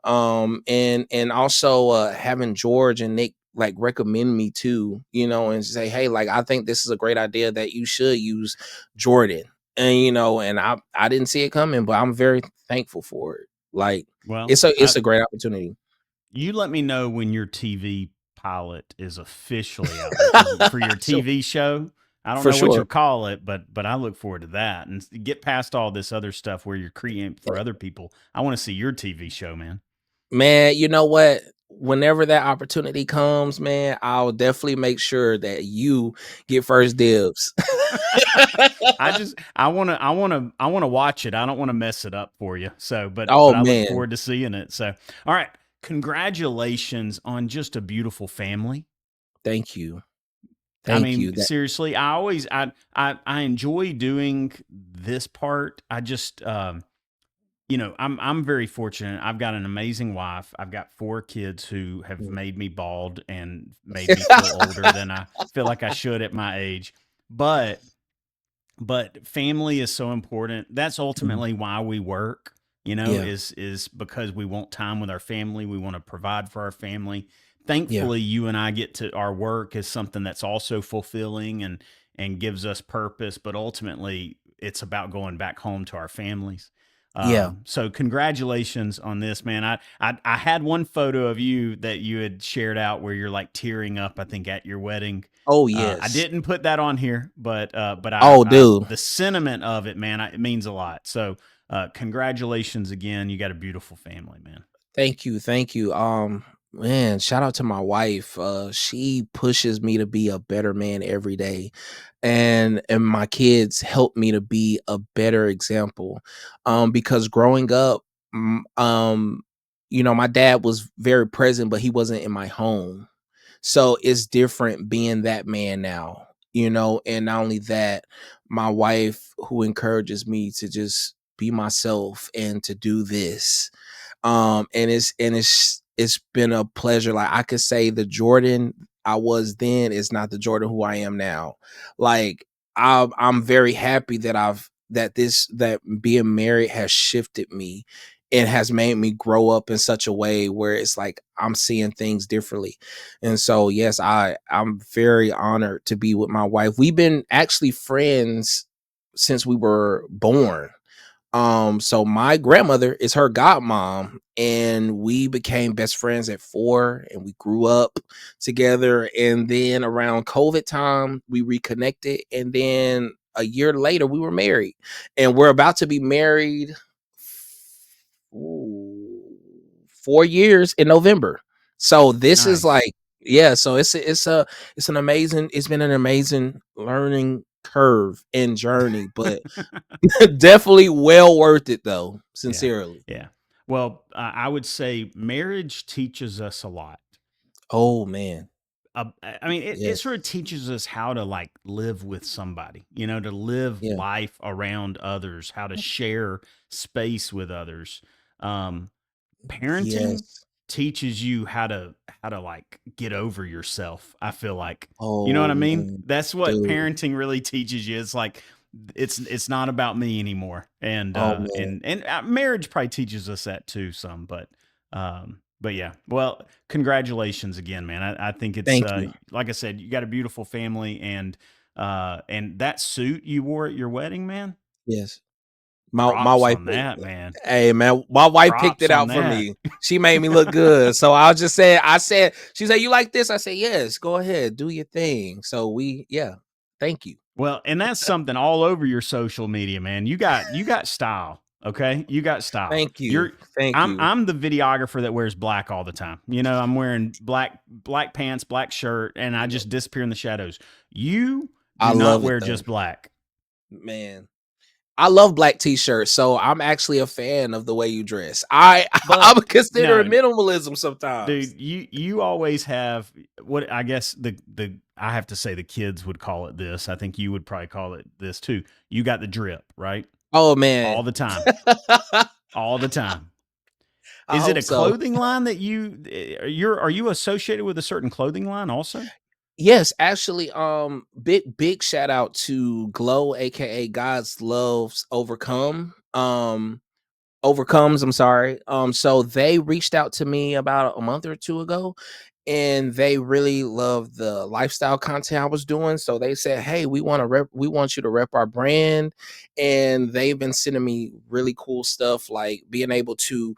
And also having George and Nick like recommend me to, and say, hey, like I think this is a great idea that you should use Jordan. And and I didn't see it coming, but I'm very thankful for it. Like Well, it's a great opportunity. you let me know when your TV pilot is officially out there, because for your So TV show, I don't for know what sure. you'll call it, but I look forward to that and get past all this other stuff where you're creating for other people. I want to see your TV show, man. Man, you know what? Whenever that opportunity comes, man, I'll definitely make sure that you get first dibs. I want to watch it. I don't want to mess it up for you. So, but Oh I look man, forward to seeing it. So, all right, congratulations on just a beautiful family. thank you. I Thank mean, you. That seriously, I enjoy doing this part. I just I'm very fortunate. I've got an amazing wife. I've got 4 kids who have mm. made me bald and made me feel older than I feel like I should at my age. But family is so important. That's Mm. ultimately why we work, Yeah, is because we want time with our family. We want to provide for our family. yeah, Thankfully, you and I get to, our work is something that's also fulfilling and gives us purpose, but ultimately it's about going back home to our families. yeah. So congratulations on this, man. I had one photo of you that you had shared out where you're like tearing up, I think, at your wedding. Oh I yes. didn't put that on here, but Oh dude. the sentiment of it, man, it means a lot. So, congratulations again. You got a beautiful family, man. Thank you. Thank you. Man, shout out to my wife. She pushes me to be a better man every day. And my kids help me to be a better example. Because growing up, mm, um, my dad was very present, but he wasn't in my home. So it's different being that man now, and not only that, my wife who encourages me to just be myself and to do this. It's been a pleasure. Like, I could say the Jordan I was then is not the Jordan who I am now. Like, I'm very happy that that being married has shifted me and has made me grow up in such a way where it's like I'm seeing things differently. And so yes, I'm very honored to be with my wife. We've been actually friends since we were born. So my grandmother is her godmom, and we became best friends at 4, and we grew up together. And then around COVID time, we reconnected, and then a year later, we were married, and we're about to be married. Ooh, 4 years in November. So this is Nice. like, yeah. So it's been an amazing learning curve and journey, but definitely well worth it though, Yeah. sincerely. Yeah. Well, I would say marriage teaches us a lot. Oh man. I mean, it Yes. sort of teaches us how to like live with somebody, to live Yeah. life around others, how to share space with others. Um, Parenting Yes. teaches you how to like get over yourself. I feel like, you know what Oh I mean? man. That's what Dude. parenting really teaches you. It's like it's not about me anymore. And Oh man. marriage probably teaches us that too some, but yeah. Well, congratulations again, man. I think it's Thank you. like I said, you got a beautiful family, and that suit you wore at your wedding, man. Yes. My Props wife, on that, man. hey man, my wife picked Props it on out for that. me. She made me look good. So I said, she said, "You like this?" I said, "Yes, go ahead, do your thing." So yeah, thank you. Well, and that's something all over your social media, man. You got style, okay? You got style. Thank you. You're Thank I'm you. I'm the videographer that wears black all the time. I'm wearing black pants, black shirt, and I just disappear in the shadows. You I do not love it wear though. just black. Man. I love black t-shirts, so I'm actually a fan of the way you dress. I I But would consider it no, minimalism sometimes. dude, you always have what I guess the I have to say the kids would call it this. I think you would probably call it this too. You got the drip, right? Oh All man. the time. All the time. I Is it hope a so. clothing line that are you associated with a certain clothing line also? Yes, actually, big shout out to Glow, aka God's Loves Overcomes, I'm sorry. So they reached out to me about a month or two ago, and they really loved the lifestyle content I was doing. So they said, "Hey, we want you to rep our brand." And they've been sending me really cool stuff, like being able to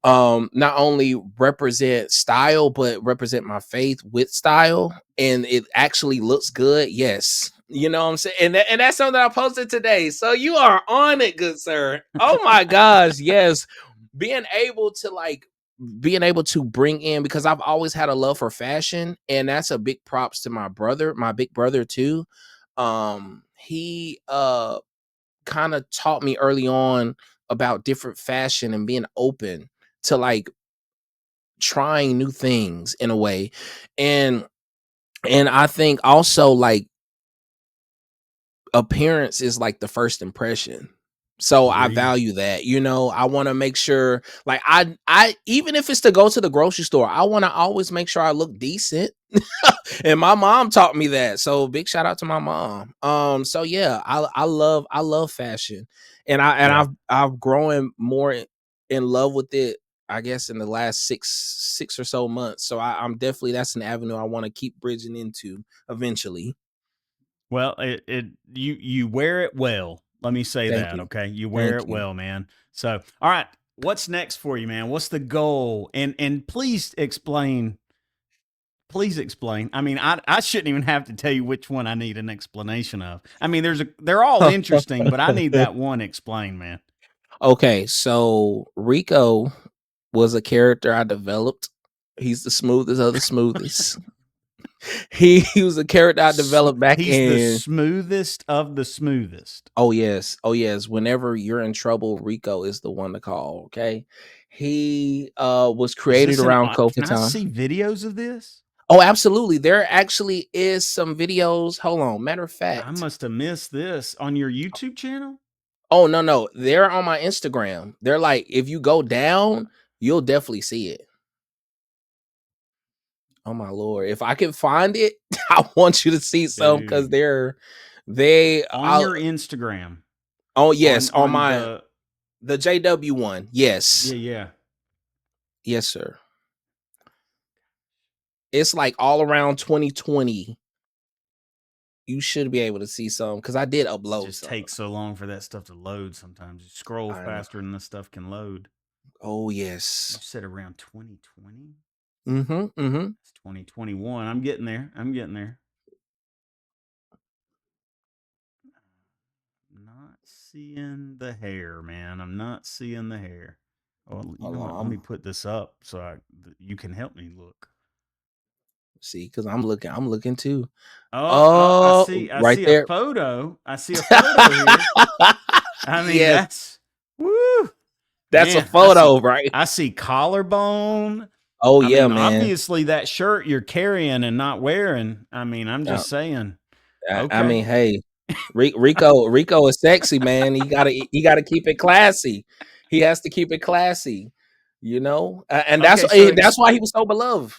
not only represent style but represent my faith with style, and it actually looks good. Yes, you know what I'm saying. And that's something I posted today, so you are on it, good sir. Oh my gosh, yes. being able to like Being able to bring in, because I've always had a love for fashion, and that's a big props to my big brother too. He kind of taught me early on about different fashion and being open to like trying new things in a way. And and I think also, like, appearance is like the first impression. So I Agreed. value that. I want to make sure, like, I even if it's to go to the grocery store, I want to always make sure I look decent. And my mom taught me that. So big shout out to my mom. So yeah, I love fashion. And Yeah. I've grown more in love with it, I guess, in the last six or so months. So I'm definitely, that's an avenue I want to keep bridging into eventually. Well, you wear it well. Let me say Thank that, you. okay? You wear Thank it you. well, man. So, all right, what's next for you, man? What's the goal? And please explain. Please explain. I mean, I shouldn't even have to tell you which one I need an explanation of. I mean, they're all interesting, but I need that one explained, man. Okay, so Rico was a character I developed. He's the smoothest of the smoothest. He was a character I developed back He's the in. smoothest of the smoothest. Oh yes, oh yes. Whenever you're in trouble, Rico is the one to call. Okay, he was Is created this around can COVID I time. see videos of this? Oh, absolutely. There actually is some videos. Hold on. Matter of I fact. must have missed this on your YouTube channel. Oh, no, no. They're on my Instagram. They're like, if you go down, you'll definitely see it. Oh my lord. If I can find it, I want you to see some because Dude, they on I'll your Instagram, oh yes, on on my the the JW one. yeah, Yes. yeah. Yes, sir. It's like all around 2020. You should be able to see some because I did It upload just some. takes so long for that stuff to load sometimes. You scroll I know. faster than the stuff can load. Oh You yes. said around 2020? Mm-hmm. Mm-hmm. It's 2021. I'm getting there. I'm getting there. Not seeing the hair, man. I'm not seeing the hair. Well, you Hold know what? Let me on. put this up so you can help me look. See, because I'm looking too. I Oh, see. I right see a there. photo. I see a photo here. I mean, Yes, that's woo, that's a man. I photo, right? see collarbone. Oh I yeah, mean, man. obviously that shirt you're carrying and not wearing. I mean, I'm Uh, just saying. I Okay. mean, hey, Rico is sexy, man. He gotta keep it classy. He has to keep it classy, you know. And Okay. So that's why he was so beloved.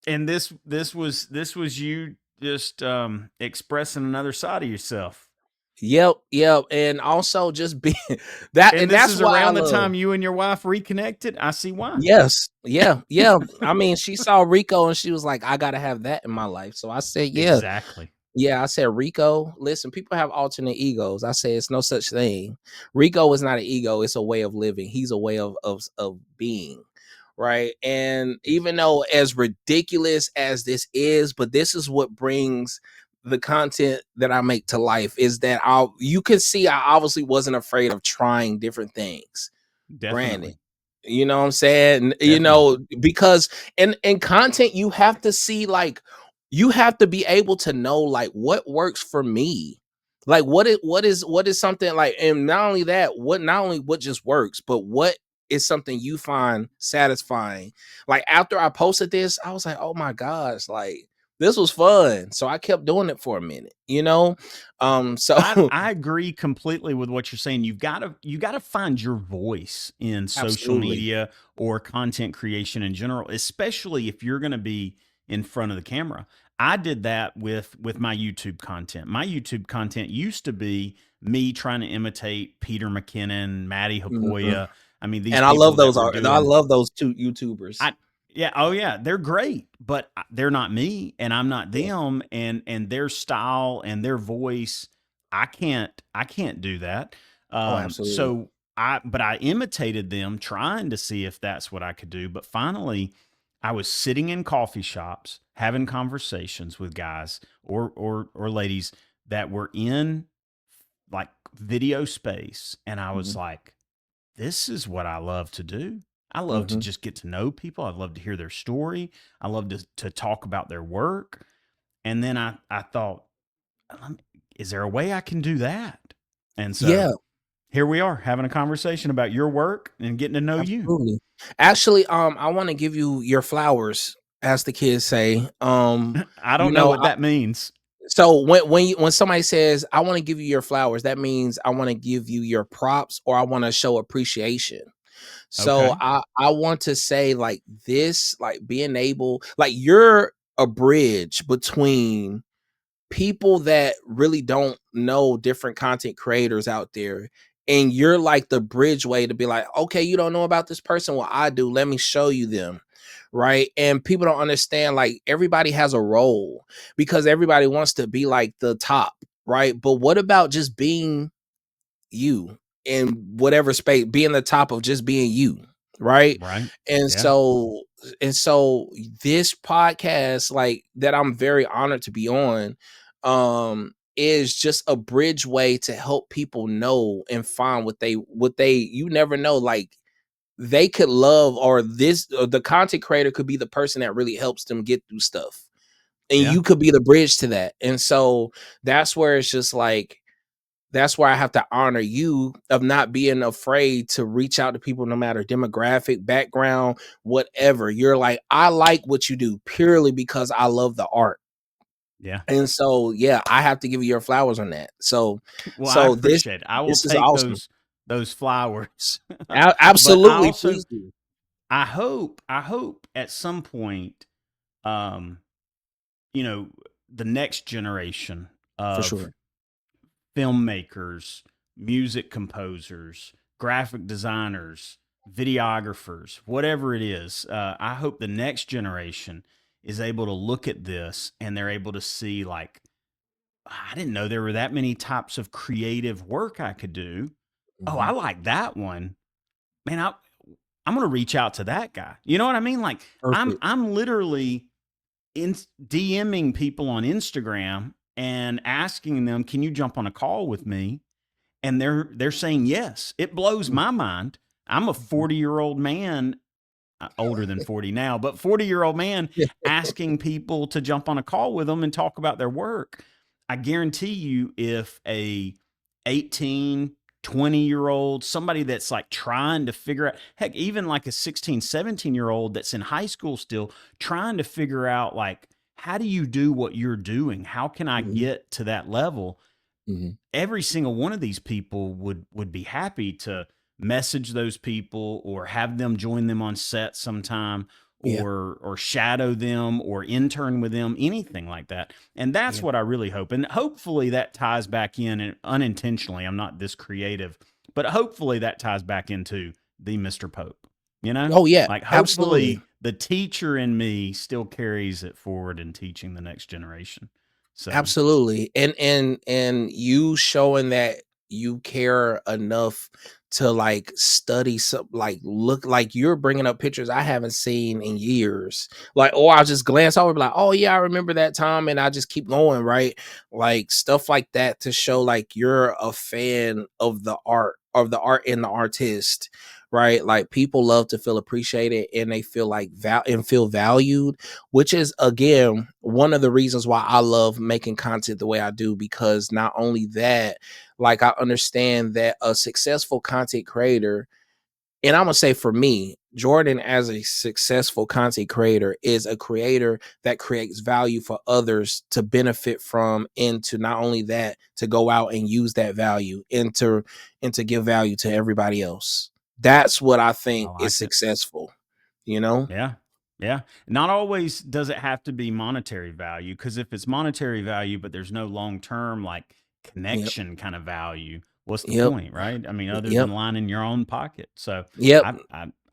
and this was you just expressing another side of yourself. Yep, yep. And also just being that, And and this that's is why I around the love. time you and your wife reconnected. I see why. Yes, yeah, yeah. I mean, she saw Rico and she was like, I gotta have that in my life. So I said, yeah. Exactly. Yeah, I said, Rico, listen, people have alternate egos. I say it's no such thing. Rico is not an ego, it's a way of living. He's a way of being. Right. And even though as ridiculous as this is, but this is what brings the content that I make to life is that you can see I obviously wasn't afraid of trying different things. Brandon. Definitely. You know what I'm saying? You Definitely. know, because in content you have to see like you have to be able to know like what works for me. Like what is something like, and not only that, what not only what just works, but what is something you find satisfying. Like after I posted this, I was like, "Oh my gosh, like this was fun." So I kept doing it for a minute, you know? So I agree completely with what you're saying. You gotta find your voice in social absolutely. media or content creation in general, especially if you're gonna be in front of the camera. I did that with my YouTube content. My YouTube content used to be me trying to imitate Peter McKinnon, Maddie Mhm. Hapoya. I mean, these And people that were I doing love those two YouTubers. I yeah, oh yeah, they're great, but they're not me and I'm not Yeah. them and their style and their voice, I can't do that. Oh, absolutely. So I imitated them trying to see if that's what I could do, but finally I was sitting in coffee shops having conversations with guys or ladies that were in like video space and I was Mhm, like, this is what I love to do. I love to mhm. just get to know people. I love to hear their story. I love to talk about their work. And then I thought, "Um, is there a way I can do that?" And so Yeah, here we are having a conversation about your work and getting to know you. absolutely. Actually, I wanna give you your flowers, as the kids say. I You don't know know, what that means. so when somebody says, "I wanna give you your flowers," that means I wanna give you your props or I wanna show appreciation. So Okay. I want to say like this, like being able like you're a bridge between people that really don't know different content creators out there, and you're like the bridge way to be like, okay, you don't know about this person, well I do, let me show you them. Right. And people don't understand like everybody has a role because everybody wants to be like the top. Right. But what about just being you in whatever space, being the top of just being you, right? Right. And Yeah. so this podcast, like that I'm very honored to be on, is just a bridge way to help people know and find what they you never know, like they could love, or this or the content creator could be the person that really helps them get through stuff. And Yeah. you could be the bridge to that. And so that's where it's just like that's why I have to honor you of not being afraid to reach out to people, no matter demographic, background, whatever. You're like, I like what you do purely because I love the art. Yeah. And so, yeah, I have to give you your flowers on that. So, Well, I so this appreciate it. I will this is take awesome. those flowers. But I Absolutely, also please do. I hope at some point, um, you know, the next generation For of sure. filmmakers, music composers, graphic designers, videographers, whatever it is, I hope the next generation is able to look at this and they're able to see, like, I didn't know there were that many types of creative work I could do. Oh, I Mhm. like that one. Man, I'm going to reach out to that guy. You know what I mean? Like, I'm Perfect. I'm literally in DMing people on Instagram and asking them, "Can you jump on a call with me?" And they're saying yes. It blows Mhm. my mind. I'm a Mhm. 40-year-old man, older than 40 now, but 40-year-old man Yeah. asking people to jump on a call with them and talk about their work. I guarantee you, if a 18, 20-year-old, somebody that's like trying to figure out, heck, even like a 16, 17-year-old that's in high school still trying to figure out, like, how do you do what you're doing? How can I Mhm. get to that level? Mhm. Every single one of these people would be happy to message those people or have them join them on set sometime, Yeah. or shadow them or intern with them, anything like that. And that's Yeah. what I really hope. And hopefully that ties back in, and unintentionally, I'm not this creative, but hopefully that ties back into the Mr. Pope, you know? Oh, yeah. Like, Absolutely. hopefully the teacher in me still carries it forward in teaching the next generation. So, Absolutely. And you showing that you care enough to like study some, like look, like you're bringing up pictures I haven't seen in years. Like, or I'll just glance over, be like, oh yeah, I remember that time, and I just keep going, right? Like stuff like that to show like you're a fan of the art and the artist, right? Like people love to feel appreciated and they feel like feel valued, which is again one of the reasons why I love making content the way I do, because not only that, like I understand that a successful content creator, and I'm gonna say for me, Jordan as a successful content creator is a creator that creates value for others to benefit from, and to not only that, to go out and use that value and to give value to everybody else. That's what I I think is like it. successful, you know? Yeah. Yeah. Not always does it have to be monetary value, because if it's monetary value, but there's no long term, like, Yep. connection kind of value, what's the Yep. point, right? I mean, other Yep. than lining your own pocket. So Yep.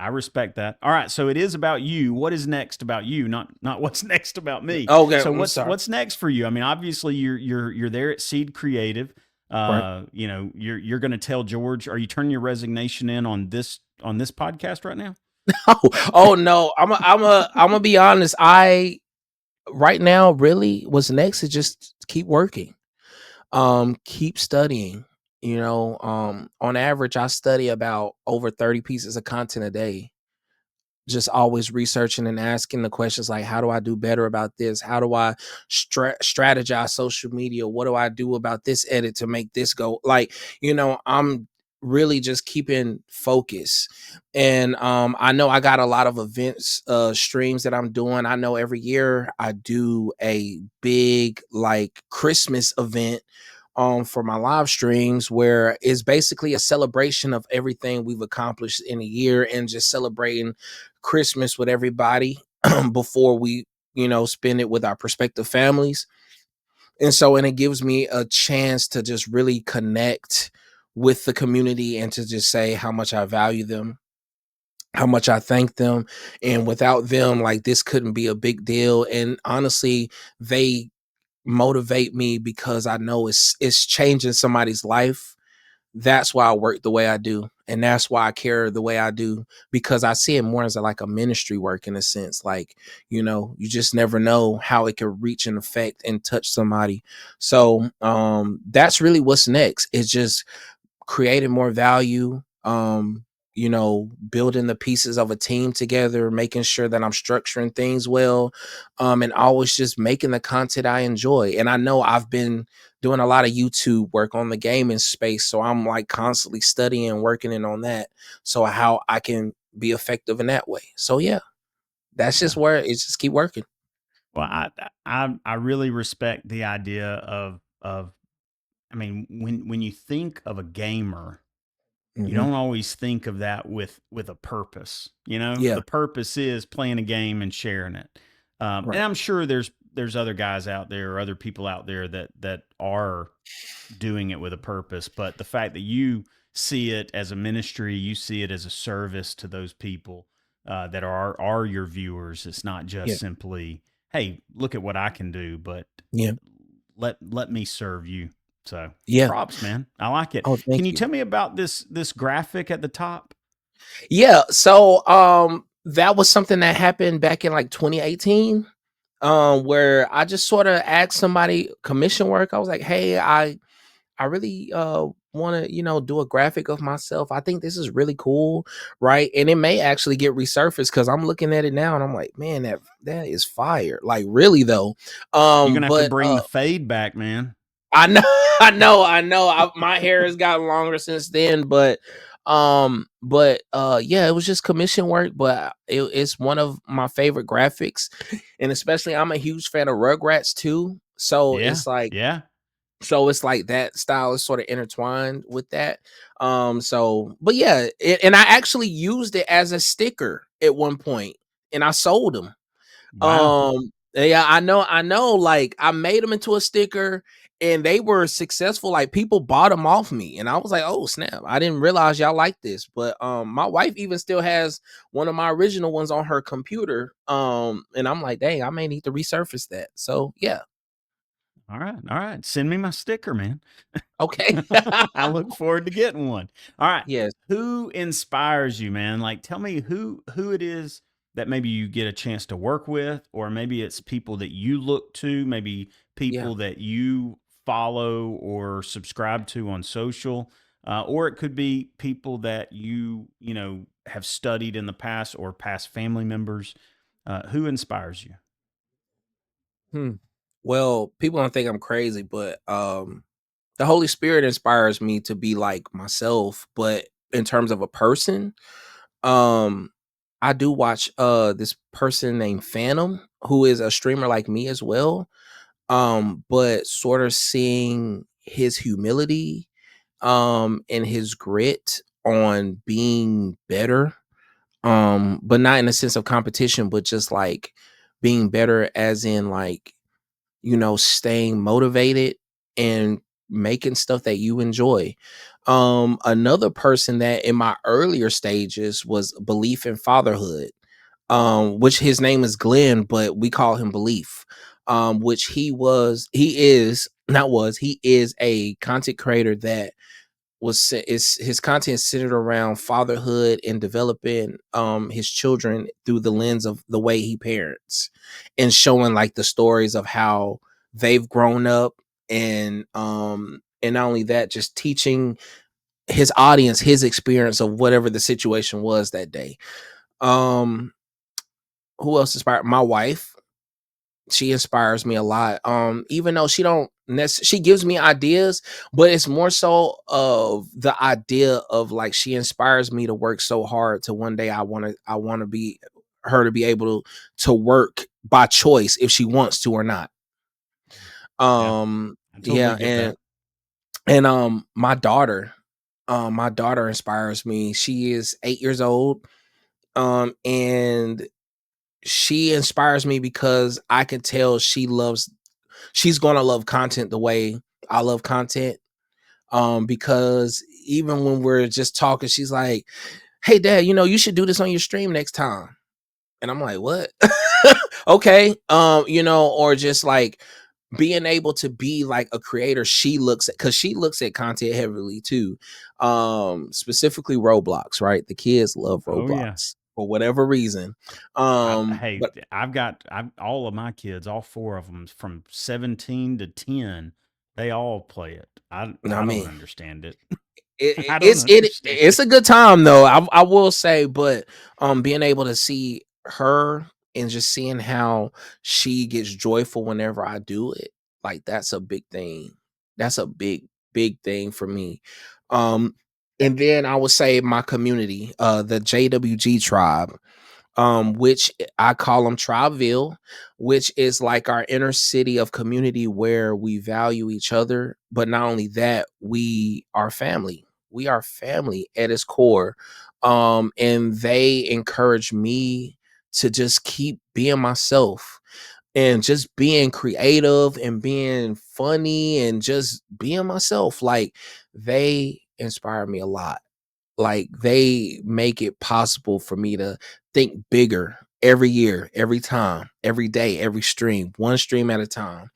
I respect that. All right. So it is about you. What is next about you? Not what's next about me. Okay, So I'm sorry. what's next for you? I mean, obviously you're there at Seed Creative. Right. You're gonna tell George, are you turning your resignation in on this podcast right now? Oh, oh no. I'm gonna be honest. I right now really what's next is just keep working. Keep studying. On average I study about over 30 pieces of content a day. Just always researching and asking the questions like, how do I do better about this? How do I strategize social media? What do I do about this edit to make this go? Like, I'm really just keeping focus. And I know I got a lot of events, streams that I'm doing. I know every year I do a big like Christmas event for my live streams, where it's basically a celebration of everything we've accomplished in a year and just celebrating Christmas with everybody before we, spend it with our prospective families. And it gives me a chance to just really connect with the community and to just say how much I value them, how much I thank them. And without them, like this couldn't be a big deal. And honestly, they motivate me because I know it's changing somebody's life. That's why I work the way I do. And that's why I care the way I do, because I see it more as like a ministry work in a sense. Like, you just never know how it can reach and affect and touch somebody. So that's really what's next. It's just creating more value, building the pieces of a team together, making sure that I'm structuring things well, and always just making the content I enjoy. And I know I've been doing a lot of YouTube work on the gaming space, so I'm like constantly studying and working in on that, so how I can be effective in that way. So yeah, that's just Yeah. where it's just keep working. Well, I really respect the idea of I mean, when you think of a gamer, you Hmm. don't always think of that with a purpose. You know, Yeah. the purpose is playing a game and sharing it. And Right. I'm sure there's other guys out there or other people out there that are doing it with a purpose. But the fact that you see it as a ministry, you see it as a service to those people that are your viewers. It's not Yeah. just simply, hey, look at what I can do, but Yeah. let me serve you. So Yeah. props, man. I like it. Oh, Can thank you you. tell me about this graphic at the top? Yeah. So that was something that happened back in like 2018. Where I just sort of asked somebody commission work. I was like, hey, I really want to, do a graphic of myself. I think this is really cool, right? And it may actually get resurfaced because I'm looking at it now and I'm like, man, that is fire. Like really though. You're gonna have to But bring the fade back, man. I know, I know. My hair has gotten longer since then, but yeah, it was just commission work, but it's one of my favorite graphics, and especially I'm a huge fan of Rugrats too. Yeah, yeah. So it's like that style is sort of intertwined with that. So but yeah, and I actually used it as a sticker at one point, and I sold them. Wow. Yeah, I know, like, I made them into a sticker, and they were successful, like, people bought them off me, and I was like, "Oh, snap, I didn't realize y'all like this," but, my wife even still has one of my original ones on her computer, and I'm like, "Dang, I may need to resurface that." So, yeah. All right, all right. Send me my sticker, man. Okay. I look forward to getting one. All right. Yes. Who inspires you, man? Like tell me who it is that maybe you get a chance to work with, or maybe it's people that you look to, maybe Yeah. people that you follow or subscribe to on social. Or it could be people that you have studied in the past or past family members. Who inspires you? Hmm. Well, people don't think I'm crazy, but, the Holy Spirit inspires me to be like myself, but in terms of a person, Um, I do watch this person named Phantom, who is a streamer like me as well. But sort of seeing his humility and his grit on being better. But not in a sense of competition, but just like being better as in like, staying motivated and making stuff that you enjoy. Another person that in my earlier stages was Belief in Fatherhood, which his name is Glenn, but we call him Belief. Which he is a content creator that is his content centered around fatherhood and developing his children through the lens of the way he parents, and showing like the stories of how they've grown up, and not only that, just teaching his audience his experience of whatever the situation was that day. um who else inspired my wife? She inspires me a lot. Even though she gives me ideas, but it's more so of the idea of like she inspires me to work so hard to one day I want to be her to be able to work by choice if she wants to or not. Yeah, Um I totally yeah, get and that. my daughter inspires me. She is 8 years old. And she inspires me because I can tell she's gonna love content the way I love content. Because even when we're just talking, she's like, "Hey, Dad, you should do this on your stream next time." And I'm like, "What?" Okay, or just like being able to be like a creator. She looks at content heavily too, specifically Roblox. Right, the kids love Oh yeah. Roblox for whatever reason. Hey, But I've all of my kids, all four of them, from 17 to 10. They all play it. I I I don't mean, understand it. I don't understand. It's a good time though. I will say, but being able to see her and just seeing how she gets joyful whenever I do it, like that's a big thing. That's a big thing for me. Um and then I would say my community, the JWG tribe, which I call them Triville, which is like our inner city of community where we value each other. But not only that, we are family. We are family at its core. And they encourage me to just keep being myself and just being creative and being funny and just being myself. Like they inspire me a lot. Like they make it possible for me to think bigger every year, every time, every day, every stream, one stream at a time.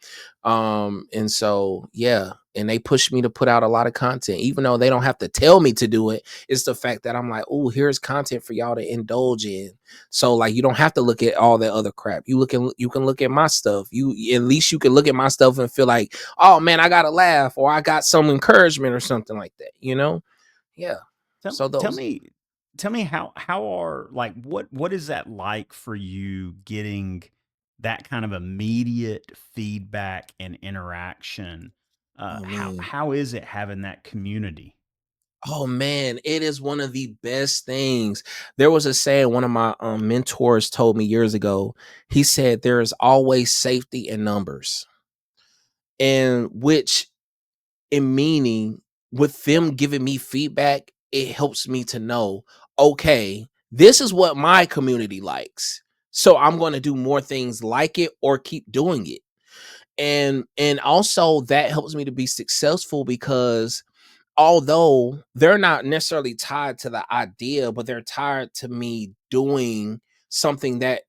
And so yeah, and they push me to put out a lot of content, even though they don't have to tell me to do it. It's the fact that I'm like, oh, here's content for y'all to indulge in. So like you don't have to look at all that other crap. You can look at my stuff. You at least you can look at my stuff and feel like, oh man, I got a laugh or I got some encouragement or something like that, you know? Yeah. Tell So tell those me tell me how are like what is that like for you getting that kind of immediate feedback and interaction? oh man. How is it having that community? Oh man, it is one of the best things. There was a saying one of my mentors told me years ago. He said there is always safety in numbers. And which in meaning with them giving me feedback, it helps me to know, okay, this is what my community likes. So I'm going to do more things like it or keep doing it. And also that helps me to be successful because although they're not necessarily tied to the idea, but they're tied to me doing something that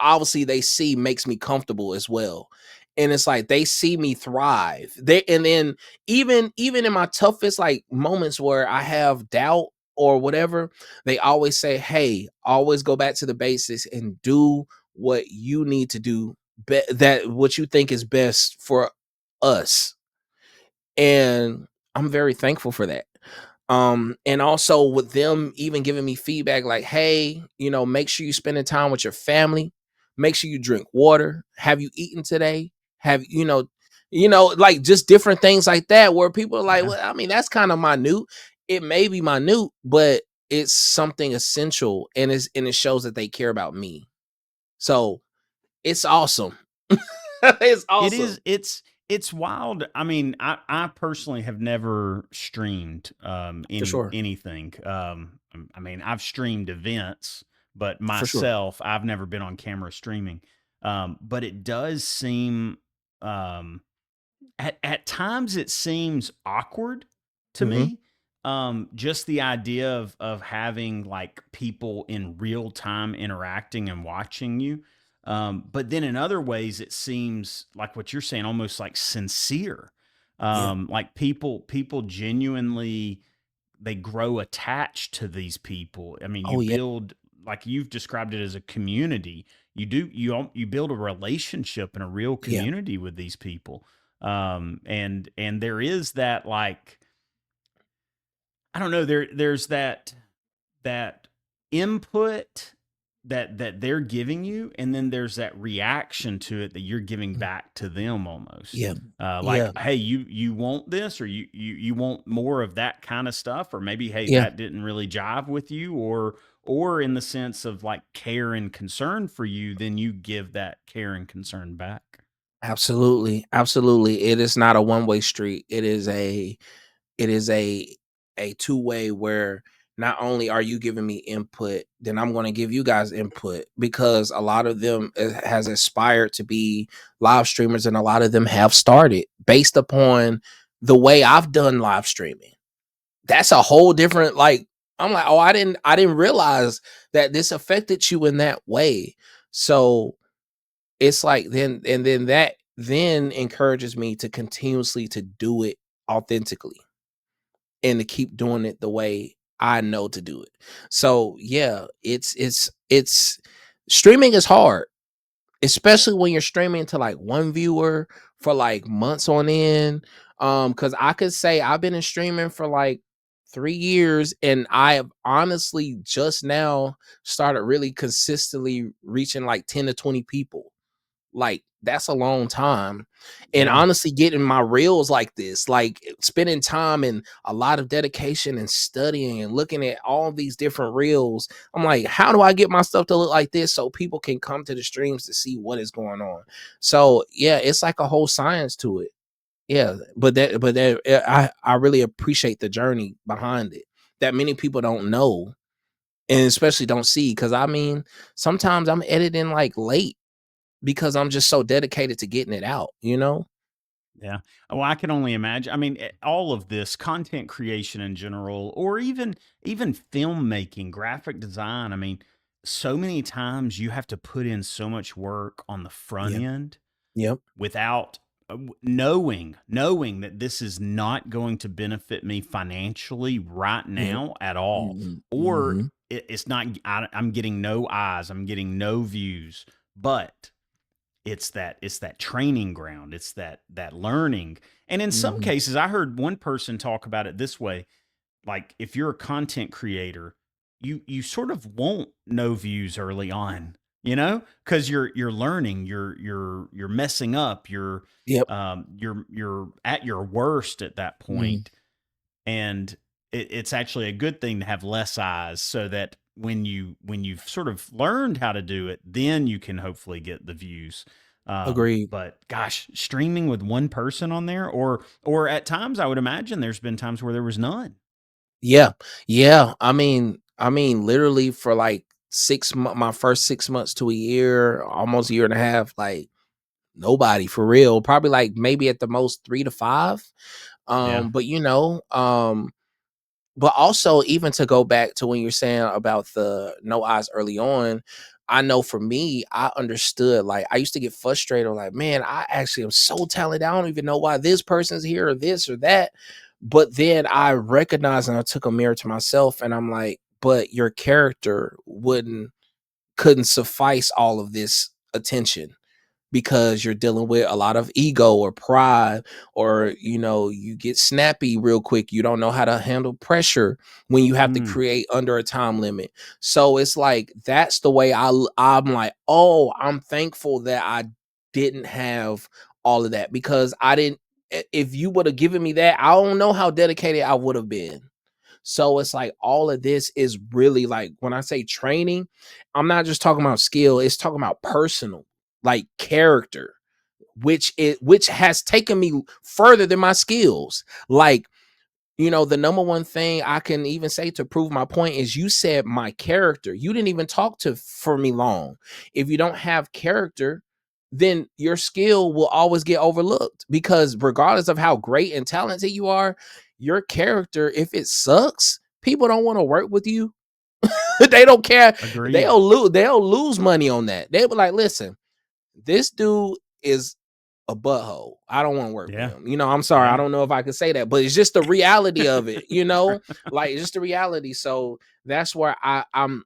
obviously they see makes me comfortable as well. And it's like they see me thrive. They and then even in my toughest like moments where I have doubt or whatever, they always say, "Hey, always go back to the basics and do what you need to do, that what you think is best for us." And I'm very thankful for that. And also with them even giving me feedback like, hey, make sure you spending time with your family, make sure you drink water, have you eaten today, have like just different things like that where people are like, Yeah. well, I mean, that's kind of minute. It may be minute, but it's something essential, and it shows that they care about me. So it's awesome. It's It awesome. is it's wild. I mean, I personally have never streamed For sure. anything. I mean, I've streamed events, but For sure. myself, I've never been on camera streaming. But it does seem um at times it seems awkward to Hmm. me. Just the idea of having like people in real time interacting and watching you. But then in other ways, it seems like what you're saying, almost like sincere. Yeah. Like people genuinely they grow attached to these people. I mean, you Oh yeah. build like you've described it as a community. You build a relationship and a real Yeah. community with these people. And there is that like I don't know there's that input that they're giving you, and then there's that reaction to it that you're giving Mm. back to them almost. Yeah. Like, Yeah. hey, you want this, or you want more of that kind of stuff, or maybe hey, Yeah. that didn't really jive with you, or in the sense of like care and concern for you, then you give that care and concern back. Absolutely. Absolutely. It is not a one-way street. It is a two-way where not only are you giving me input, then I'm going to give you guys input because a lot of them has aspired to be live streamers and a lot of them have started based upon the way I've done live streaming. That's a whole different like I'm like, "Oh, I didn't realize that this affected you in that way." So, it's like then that then encourages me to continuously to do it authentically and to keep doing it the way I know to do it. So yeah, it's streaming is hard, especially when you're streaming to like one viewer for like months on end. Because I could say I've been in streaming for like 3 years, and I have honestly just now started really consistently reaching like 10 to 20 people. Like, that's a long time. And Yeah. honestly, getting my reels like this, like spending time and a lot of dedication and studying and looking at all these different reels. I'm like, how do I get my stuff to look like this so people can come to the streams to see what is going on? So yeah, it's like a whole science to it. Yeah, I really appreciate the journey behind it that many people don't know and especially don't see. Because I mean, sometimes I'm editing like late because I'm just so dedicated to getting it out, you know? Yeah. Well, I can only imagine. I mean, all of this content creation in general, or even filmmaking, graphic design. I mean, so many times you have to put in so much work on the front Yeah. end Yep. without knowing that this is not going to benefit me financially right Yep. now at all, Mhm. or Mhm. it's not. I'm getting no eyes. I'm getting no views, but it's that training ground, it's that learning. And in some Mhm. cases, I heard one person talk about it this way: like, if you're a content creator, you sort of won't know views early on, because you're learning, you're messing up, Yep. you're at your worst at that Mhm. point. And it's actually a good thing to have less eyes, so that when you've sort of learned how to do it, then you can hopefully get the views. Agreed. But gosh, streaming with one person on there, or at times, I would imagine there's been times where there was none. Yeah. Yeah. I mean, literally for like my first 6 months to a year, almost a year and a half, like nobody for real. Probably like maybe at the most 3 to 5. Yeah. But but also, even to go back to when you're saying about the no eyes early on, I know for me, I understood. Like, I used to get frustrated, like, man, I actually am so talented. I don't even know why this person's here or this or that. But then I recognized and I took a mirror to myself and I'm like, but your character couldn't suffice all of this attention because you're dealing with a lot of ego or pride, or you get snappy real quick, you don't know how to handle pressure when you have to Mm, create under a time limit. So it's like that's the way I'm like, oh, I'm thankful that I didn't have all of that, because I didn't if you would have given me that, I don't know how dedicated I would have been. So it's like all of this is really, like, when I say training, I'm not just talking about skill, it's talking about personal, like character, which has taken me further than my skills. Like, the number one thing I can even say to prove my point is you said my character. You didn't even talk to for me long. If you don't have character, then your skill will always get overlooked, because regardless of how great and talented you are, your character, if it sucks, people don't want to work with you. They don't care. agreed. They'll lose money on that. They'll be like, listen, this dude is a butthole. I don't want to work with Yeah. him. I'm sorry. I Yeah. don't know if I can say that, but it's just the reality of it. Like, it's just the reality. So that's where I'm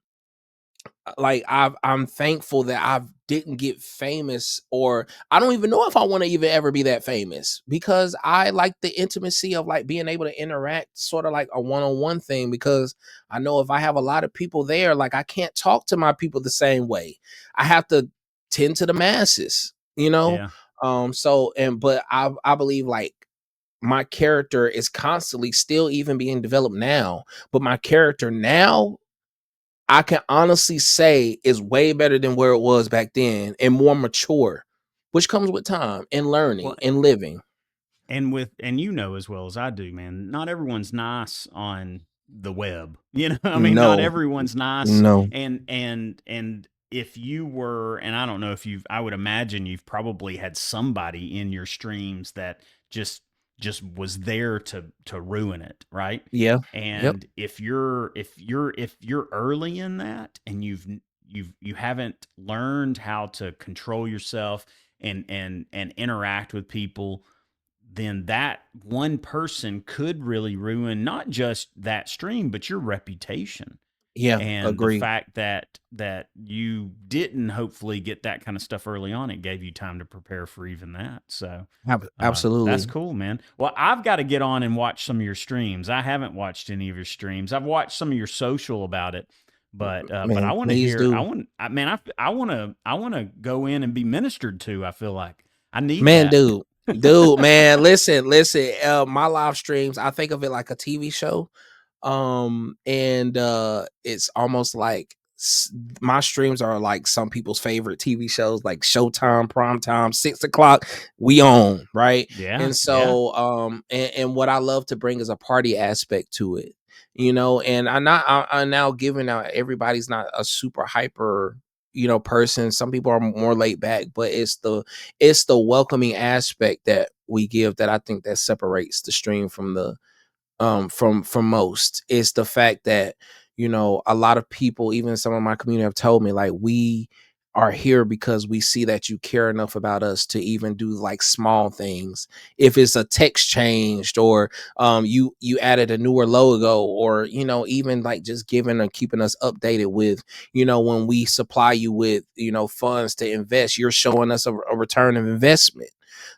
like, I'm thankful that I didn't get famous, or I don't even know if I want to even ever be that famous, because I like the intimacy of like being able to interact, sort of like a one-on-one thing, because I know if I have a lot of people there, like, I can't talk to my people the same way. I have to tend to the masses. Yeah. But I believe, like, my character is constantly still even being developed now, but my character now, I can honestly say, is way better than where it was back then, and more mature, which comes with time and learning Well, and living. and as well as I do, man, not everyone's nice on the web. I mean, not No, everyone's nice. no. And if you were, and I don't know if I would imagine you've probably had somebody in your streams that just was there to ruin it, right? Yeah. Yep. And if you're early in that, and you haven't learned how to control yourself and interact with people, then that one person could really ruin not just that stream, but your reputation. Yeah, And the agree. fact that you didn't hopefully get that kind of stuff early on, it gave you time to prepare for even that. So that's Absolutely. cool, man. Well, I've got to get on and watch some of your streams. I haven't watched any of your streams. I've watched some of your social about it, but I Man, want to please hear. do. I want to go in and be ministered to. I feel like I need Man, that. dude, man, listen. My live streams, I think of it like a TV show. And it's almost like my streams are like some people's favorite TV shows, like Showtime, prime time, 6 o'clock. We on, right? Yeah, And yeah. so, and what I love to bring is a party aspect to it, you know. And I'm now giving out. Everybody's not a super hyper, you know, person. Some people are more laid back, but it's the welcoming aspect that we give that I think that separates the stream from the from most. Is the fact that, you know, a lot of people, even some of my community, have told me like, we are here because we see that you care enough about us to even do like small things. If it's a text changed, or you added a newer logo, or, you know, even like just giving or keeping us updated with, you know, when we supply you with, you know, funds to invest, you're showing us a return of investment.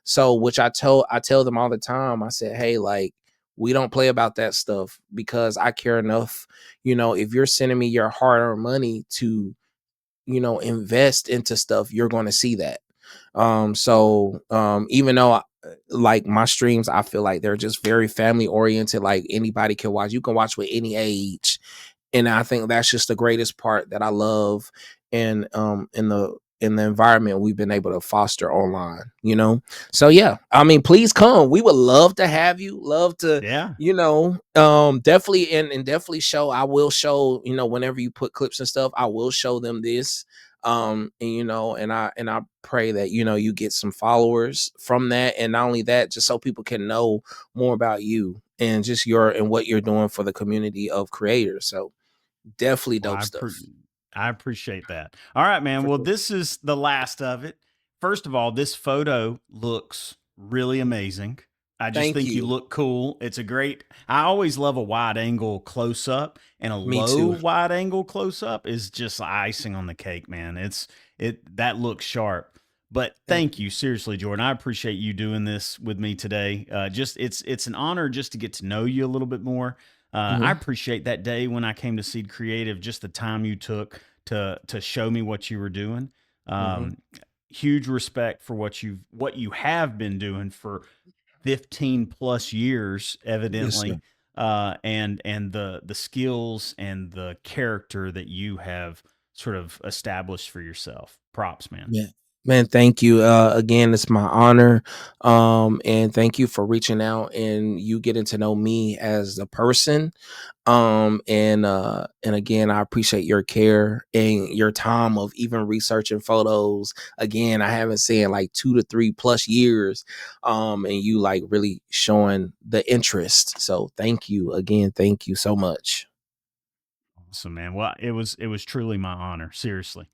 So, which I tell them all the time. I said, hey, like, we don't play about that stuff, because I care enough. You know, if you're sending me your hard-earned money to, you know, invest into stuff, you're going to see that. So even though like my streams, I feel like they're just very family oriented. Like, anybody can watch. You can watch with any age, and I think that's just the greatest part that I love in the environment we've been able to foster online, you know. So yeah, I mean, please come. We would love to have you. Love to, Yeah. you know, definitely, and definitely show. I will show, you know, whenever you put clips and stuff, I will show them this. And, you know, and I pray that, you know, you get some followers from that, and not only that, just so people can know more about you and just your and what you're doing for the community of creators. So definitely Well, dope stuff. I appreciate that. All right, man. For Well, sure. this is the last of it. First of all, this photo looks really amazing. I just Thank think you you. look cool. It's a great. I always love a wide angle close up, and a Me low too. wide angle close up is just icing on the cake, man. It that looks sharp. But Thank thank you. you, seriously, Jordan. I appreciate you doing this with me today. Just it's an honor just to get to know you a little bit more. I Hmm. appreciate that day when I came to Seed Creative, just the time you took to show me what you were doing. Hmm. Um, Huge respect for what you have been doing for 15 plus years, Yes, sir. evidently, and the skills and the character that you have sort of established for yourself. Props, man. Yeah. Man, thank you. Again, it's my honor. And thank you for reaching out and you getting to know me as a person. And again, I appreciate your care and your time of even researching photos. Again, I haven't seen like 2 to 3 plus years. And you like really showing the interest. So thank you again. Thank you so much. Awesome, man. Well, it was truly my honor. Seriously.